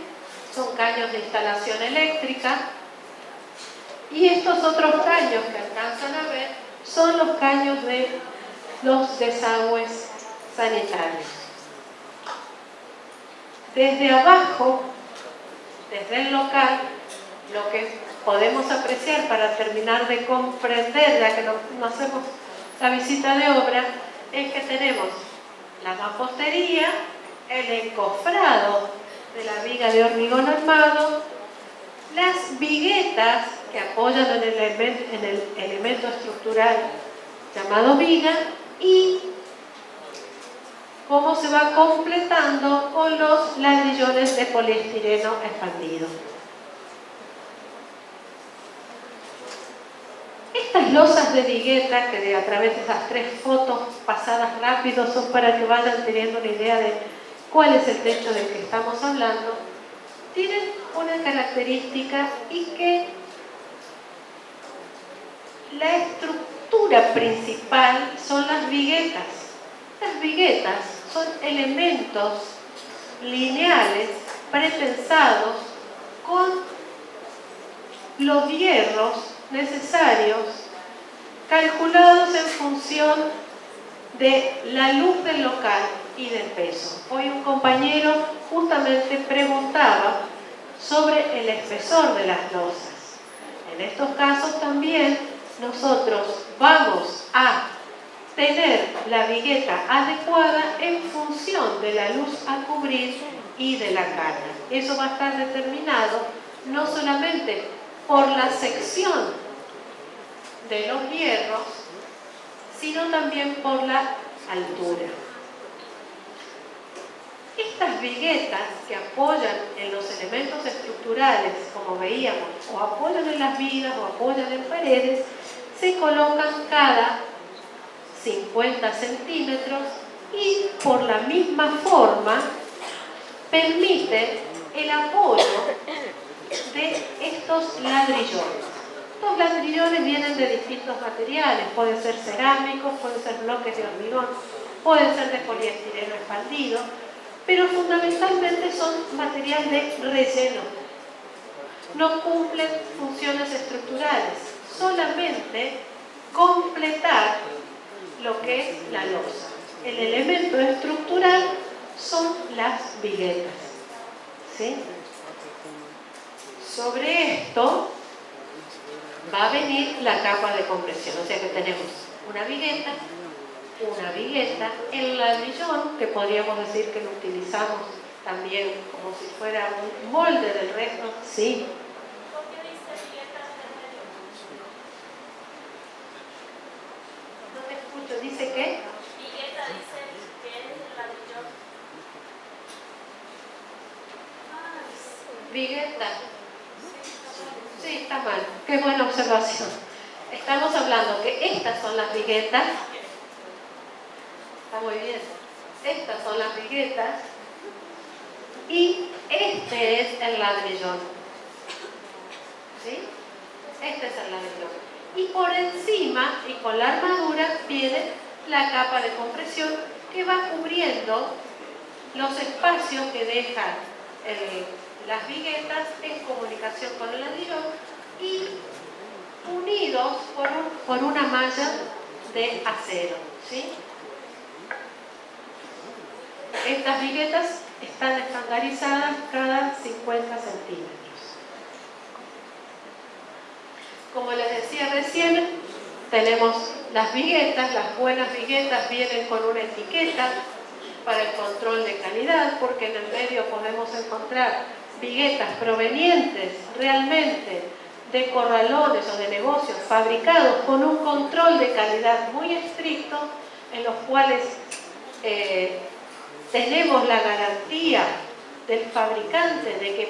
son caños de instalación eléctrica, y estos otros caños que alcanzan a ver son los caños de los desagües sanitarios. Desde abajo, desde el local, lo que podemos apreciar para terminar de comprender, ya que no hacemos la visita de obra, es que tenemos la mampostería, el encofrado de la viga de hormigón armado, las viguetas que apoyan en el elemento estructural llamado viga, y cómo se va completando con los ladrillones de poliestireno expandido. Estas losas de vigueta, que a través de esas 3 fotos pasadas rápido son para que vayan teniendo una idea de cuál es el techo del que estamos hablando, tienen una característica, y que la estructura principal son las viguetas. Las viguetas son elementos lineales pretensados con los hierros necesarios, calculados en función de la luz del local y del peso. Hoy un compañero justamente preguntaba sobre el espesor de las losas. En estos casos también nosotros vamos a tener la vigueta adecuada en función de la luz a cubrir y de la carga. Eso va a estar determinado no solamente por la sección de los hierros, sino también por la altura. Estas viguetas que apoyan en los elementos estructurales, como veíamos, o apoyan en las vigas o apoyan en paredes, se colocan cada 50 centímetros, y por la misma forma permite el apoyo de estos ladrillones. Estos ladrillones vienen de distintos materiales, pueden ser cerámicos, pueden ser bloques de hormigón, pueden ser de poliestireno expandido, pero fundamentalmente son material de relleno. No cumplen funciones estructurales, solamente completar lo que es la losa. El elemento estructural son las viguetas, ¿sí? Sobre esto va a venir la capa de compresión, o sea que tenemos una vigueta, una vigueta, el ladrillón, que podríamos decir que lo utilizamos también como si fuera un molde del resto, sí. ¿Por qué dice vigueta en medio? No te escucho, ¿dice qué? Vigueta dice que es el ladrillón. Vigueta. Sí, está mal. Qué buena observación. Estamos hablando que estas son las viguetas. Está muy bien. Estas son las viguetas. Y este es el ladrillón. ¿Sí? Este es el ladrillón. Y por encima, y con la armadura, viene la capa de compresión que va cubriendo los espacios que dejan las viguetas en comunicación con el ladrillón y unidos por una malla de acero. ¿Sí? Estas viguetas están estandarizadas cada 50 centímetros. Como les decía recién, tenemos las viguetas, las buenas viguetas vienen con una etiqueta para el control de calidad, porque en el medio podemos encontrar viguetas provenientes realmente de corralones o de negocios fabricados con un control de calidad muy estricto, en los cuales tenemos la garantía del fabricante de que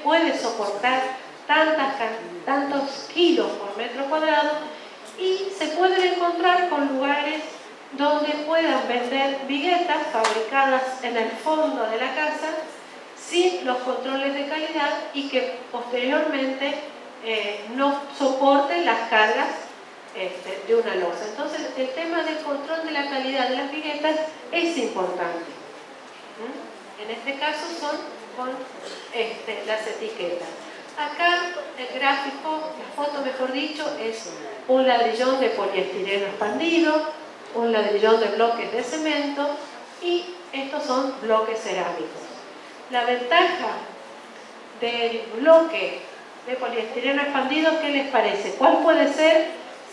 puede soportar tantos kilos por metro cuadrado, y se pueden encontrar con lugares donde puedan vender viguetas fabricadas en el fondo de la casa sin los controles de calidad y que posteriormente no soporten las cargas de una losa. Entonces el tema del control de la calidad de las viguetas es importante. En este caso son con las etiquetas. Acá el gráfico, la foto mejor dicho, es un ladrillón de poliestireno expandido, un ladrillón de bloques de cemento y estos son bloques cerámicos. La ventaja del bloque de poliestireno expandido, ¿qué les parece? ¿Cuál puede ser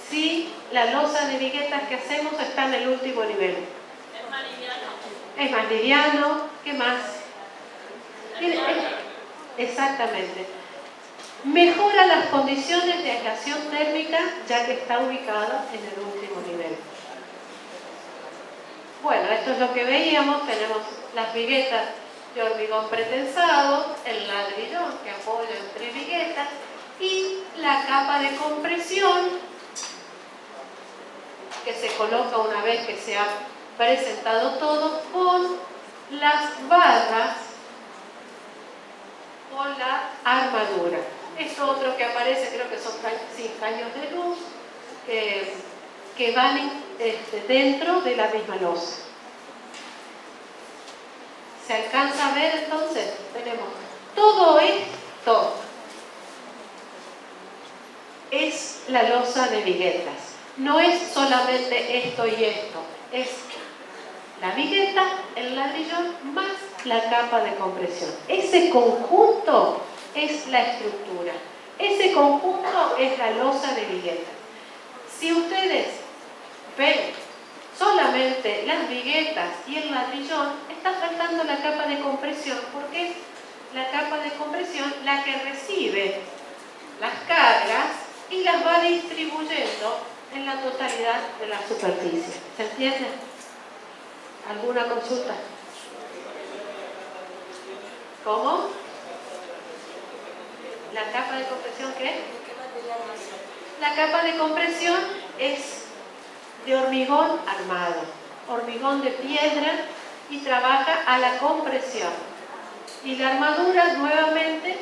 si la losa de viguetas que hacemos está en el último nivel? Es más liviano. Es más liviano, ¿qué más? Exactamente. Mejora las condiciones de aislación térmica ya que está ubicado en el último nivel. Bueno, esto es lo que veíamos. Tenemos las viguetas de hormigón pretensado, el ladrillón que apoya entre viguetas y la capa de compresión que se coloca una vez que se ha presentado todo con las barras, con la armadura. Esto otro que aparece, creo que son caños de luz que van dentro de la misma losa. ¿Se alcanza a ver entonces? Tenemos todo esto es la losa de viguetas. No es solamente esto y esto, es la vigueta, el ladrillón más la capa de compresión. Ese conjunto es la estructura. Ese conjunto es la losa de vigueta. Si ustedes ven solamente las viguetas y el ladrillón, está faltando la capa de compresión, porque es la capa de compresión la que recibe las cargas y las va distribuyendo en la totalidad de la superficie. ¿Se entiende? ¿Alguna consulta? ¿Cómo? ¿La capa de compresión qué? La capa de compresión es de hormigón armado, hormigón de piedra, y trabaja a la compresión. Y la armadura nuevamente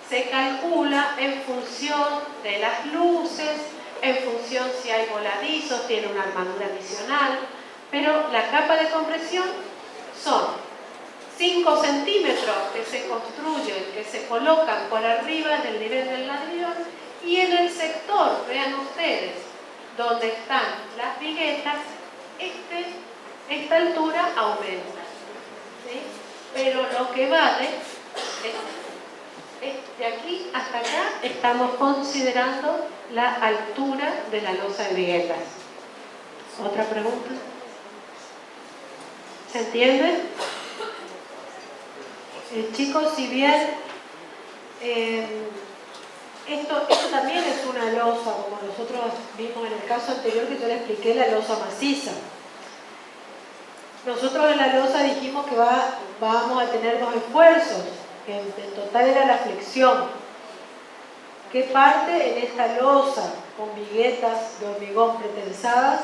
se calcula en función de las luces, en función si hay voladizos, tiene una armadura adicional, pero la capa de compresión son 5 centímetros que se construyen, que se colocan por arriba del nivel del ladrillón, y en el sector, vean ustedes, donde están las viguetas, esta altura aumenta, ¿sí? Pero lo que vale es de aquí hasta acá estamos considerando la altura de la losa de viguetas. ¿Otra pregunta? ¿Se entiende? Chicos, si bien esto también es una losa, como nosotros vimos en el caso anterior que yo le expliqué, la losa maciza. Nosotros en la losa dijimos que vamos a tener dos esfuerzos, que en total era la flexión. ¿Qué parte en esta losa con viguetas de hormigón pretensadas,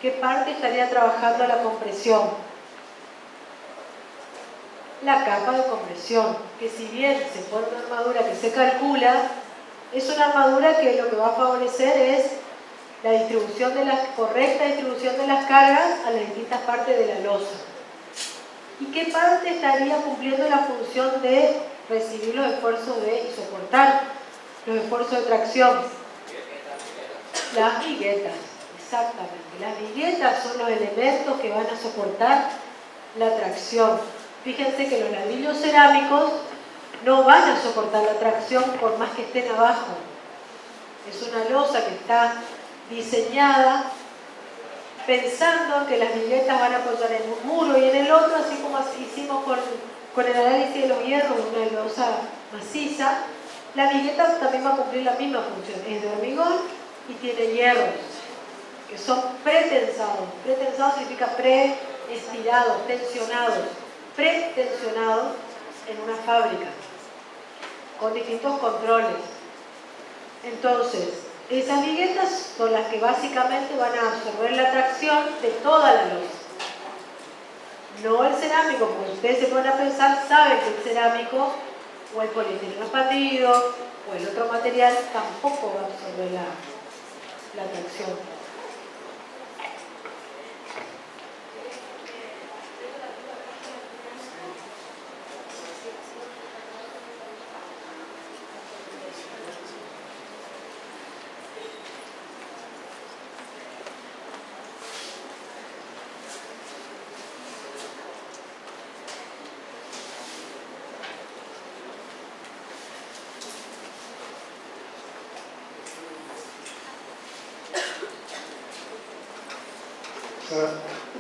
qué parte estaría trabajando la compresión? La capa de compresión, que si bien se pone una armadura que se calcula, es una armadura que lo que va a favorecer es la distribución de correcta distribución de las cargas a las distintas partes de la losa. ¿Y qué parte estaría cumpliendo la función de recibir los esfuerzos y soportar los esfuerzos de tracción? Las viguetas, exactamente. Las viguetas son los elementos que van a soportar la tracción. Fíjense que los ladrillos cerámicos no van a soportar la tracción por más que estén abajo. Es una losa que está diseñada pensando que las viguetas van a apoyar en un muro y en el otro, así como hicimos con el análisis de los hierros, una losa maciza. La vigueta también va a cumplir la misma función, es de hormigón y tiene hierros que son pretensados. Pretensados significa pre-estirados, tensionados, pretensionados en una fábrica con distintos controles. Entonces, esas viguetas son las que básicamente van a absorber la tracción de toda la losa. No el cerámico, porque ustedes se ponen a pensar, saben que el cerámico o el poliéster expandido o el otro material tampoco va a absorber la tracción.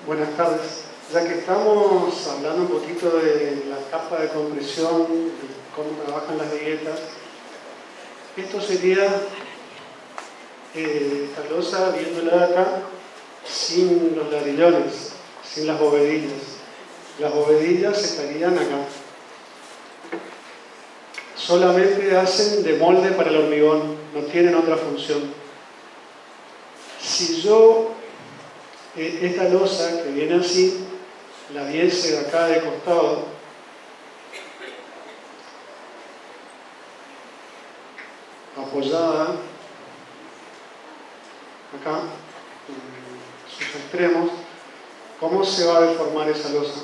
Buenas tardes. Ya que estamos hablando un poquito de la capa de compresión, de cómo trabajan las viguetas, esto sería esta losa, viéndola acá, sin los ladrillones, sin las bovedillas. Las bovedillas estarían acá. Solamente hacen de molde para el hormigón, no tienen otra función. Si yo esta losa que viene así, la viese de acá de costado, apoyada acá, en sus extremos, ¿cómo se va a deformar esa losa?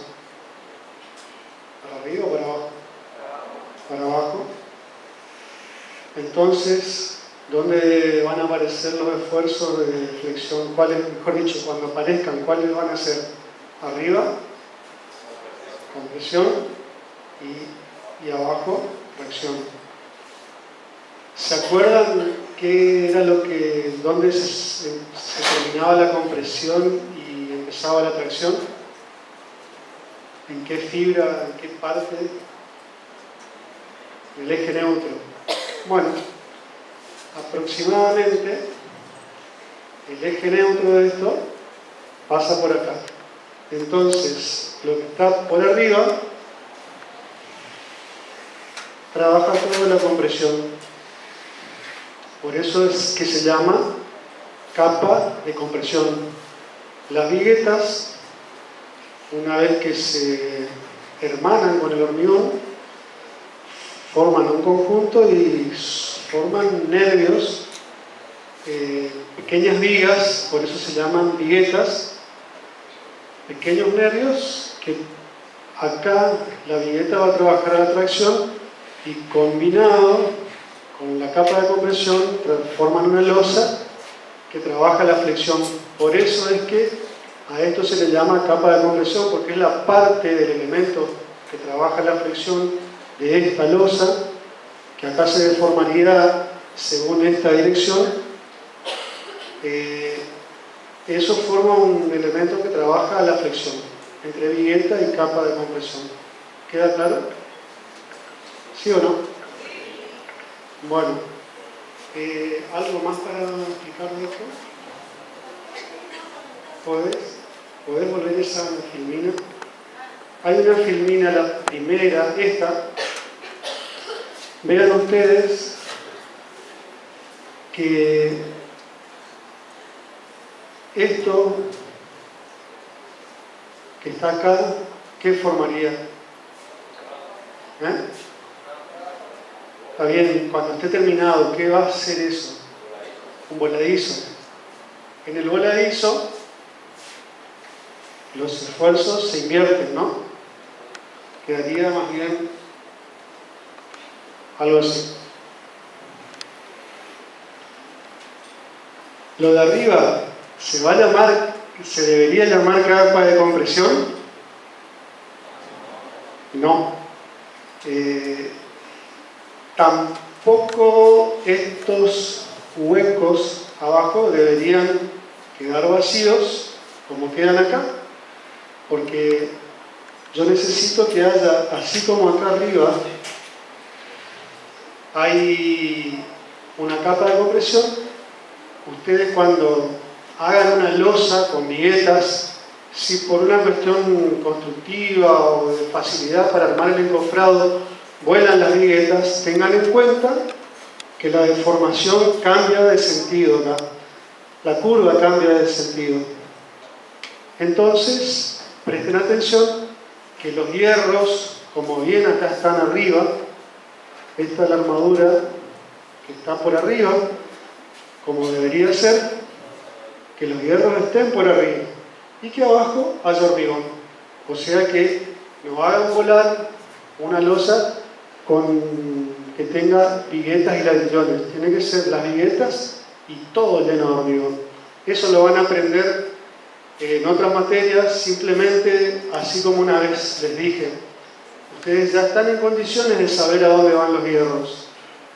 ¿Para arriba o para abajo? Para abajo. Entonces, ¿dónde van a aparecer los esfuerzos de flexión? ¿Cuáles, mejor dicho, cuando aparezcan, cuáles van a ser? Arriba, compresión, y abajo, tracción. ¿Se acuerdan qué era dónde se terminaba la compresión y empezaba la tracción? ¿En qué fibra, en qué parte? El eje neutro. Bueno, aproximadamente el eje neutro de esto pasa por acá. Entonces, lo que está por arriba trabaja toda la compresión. Por eso es que se llama capa de compresión. Las viguetas, una vez que se hermanan con el hormigón, forman un conjunto y forman nervios, pequeñas vigas, por eso se llaman viguetas, pequeños nervios que acá la vigueta va a trabajar a la tracción y combinado con la capa de compresión forman una losa que trabaja la flexión. Por eso es que a esto se le llama capa de compresión, porque es la parte del elemento que trabaja la flexión de esta losa, que acá se deformaría según esta dirección. Eso forma un elemento que trabaja la flexión. entre vigueta y capa de compresión. ¿Queda claro? ¿Sí o no? Bueno, ¿algo más para explicar de esto? ¿Podés volver esa filmina? Hay una filmina, la primera, esta. Vean ustedes que esto que está acá, ¿qué formaría? Está bien, cuando esté terminado, ¿qué va a ser eso? Un voladizo. En el voladizo, los esfuerzos se invierten, ¿no? Quedaría más bien algo así. Lo de arriba, ¿se debería llamar capa de compresión? No. Tampoco estos huecos abajo deberían quedar vacíos como quedan acá, porque yo necesito que haya, así como acá arriba hay una capa de compresión, ustedes cuando hagan una losa con viguetas, si por una cuestión constructiva o de facilidad para armar el encofrado vuelan las viguetas, tengan en cuenta que la deformación cambia de sentido acá, la curva cambia de sentido. Entonces, presten atención que los hierros, como bien acá están arriba, esta es la armadura que está por arriba, como debería ser, que los hierros estén por arriba y que abajo haya hormigón. O sea que no hagan volar una losa que tenga viguetas y ladrillones. Tienen que ser las viguetas y todo lleno de hormigón. Eso lo van a aprender en otras materias, simplemente así como una vez les dije. Ustedes ya están en condiciones de saber a dónde van los hierros.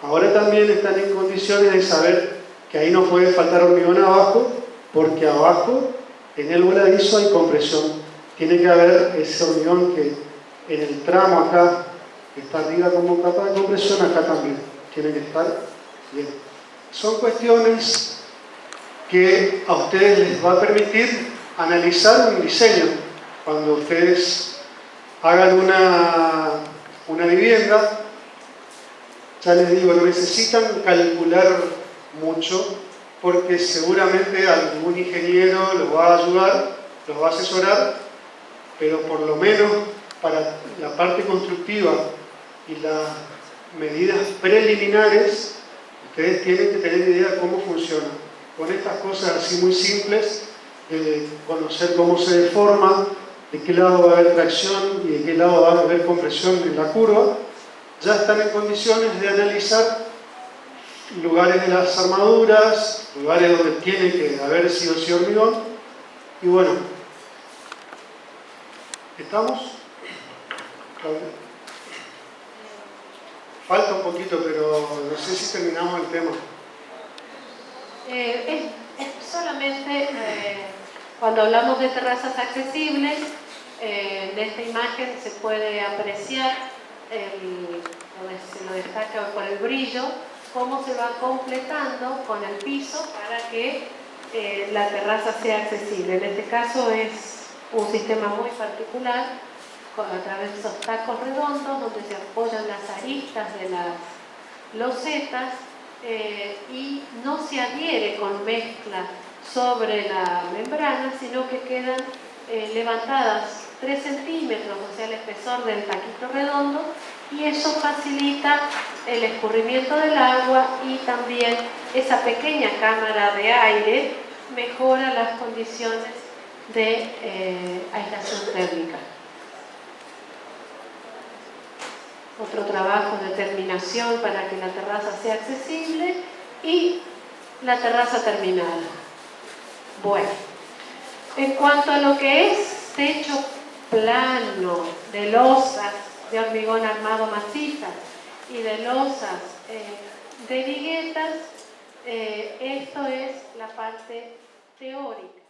Ahora también están en condiciones de saber que ahí no puede faltar hormigón abajo, porque abajo, en el voladizo, hay compresión. Tiene que haber ese hormigón que en el tramo acá, que está arriba como capa de compresión, acá también. Tiene que estar bien. Son cuestiones que a ustedes les va a permitir analizar un diseño. Cuando ustedes hagan una vivienda, ya les digo, no necesitan calcular mucho, porque seguramente algún ingeniero los va a ayudar, los va a asesorar, pero por lo menos para la parte constructiva y las medidas preliminares, ustedes tienen que tener idea de cómo funciona. Con estas cosas así muy simples, conocer cómo se deforma, de qué lado va a haber tracción y de qué lado va a haber compresión en la curva, ya están en condiciones de analizar lugares de las armaduras, lugares donde tiene que haber sí o sí hormigón. Y bueno, ¿estamos? Falta un poquito, pero no sé si terminamos el tema. Es solamente cuando hablamos de terrazas accesibles, en esta imagen se puede apreciar, se lo destaca por el brillo, cómo se va completando con el piso para que la terraza sea accesible. En este caso es un sistema muy particular, a través de esos tacos redondos donde se apoyan las aristas de las losetas y no se adhiere con mezcla sobre la membrana, sino que quedan levantadas 3 centímetros, o sea, el espesor del taquito redondo, y eso facilita el escurrimiento del agua y también esa pequeña cámara de aire mejora las condiciones de aislación térmica. Otro trabajo de terminación para que la terraza sea accesible y la terraza terminada. Bueno, en cuanto a lo que es techo plano de losas de hormigón armado macizas y de losas de viguetas, esto es la parte teórica.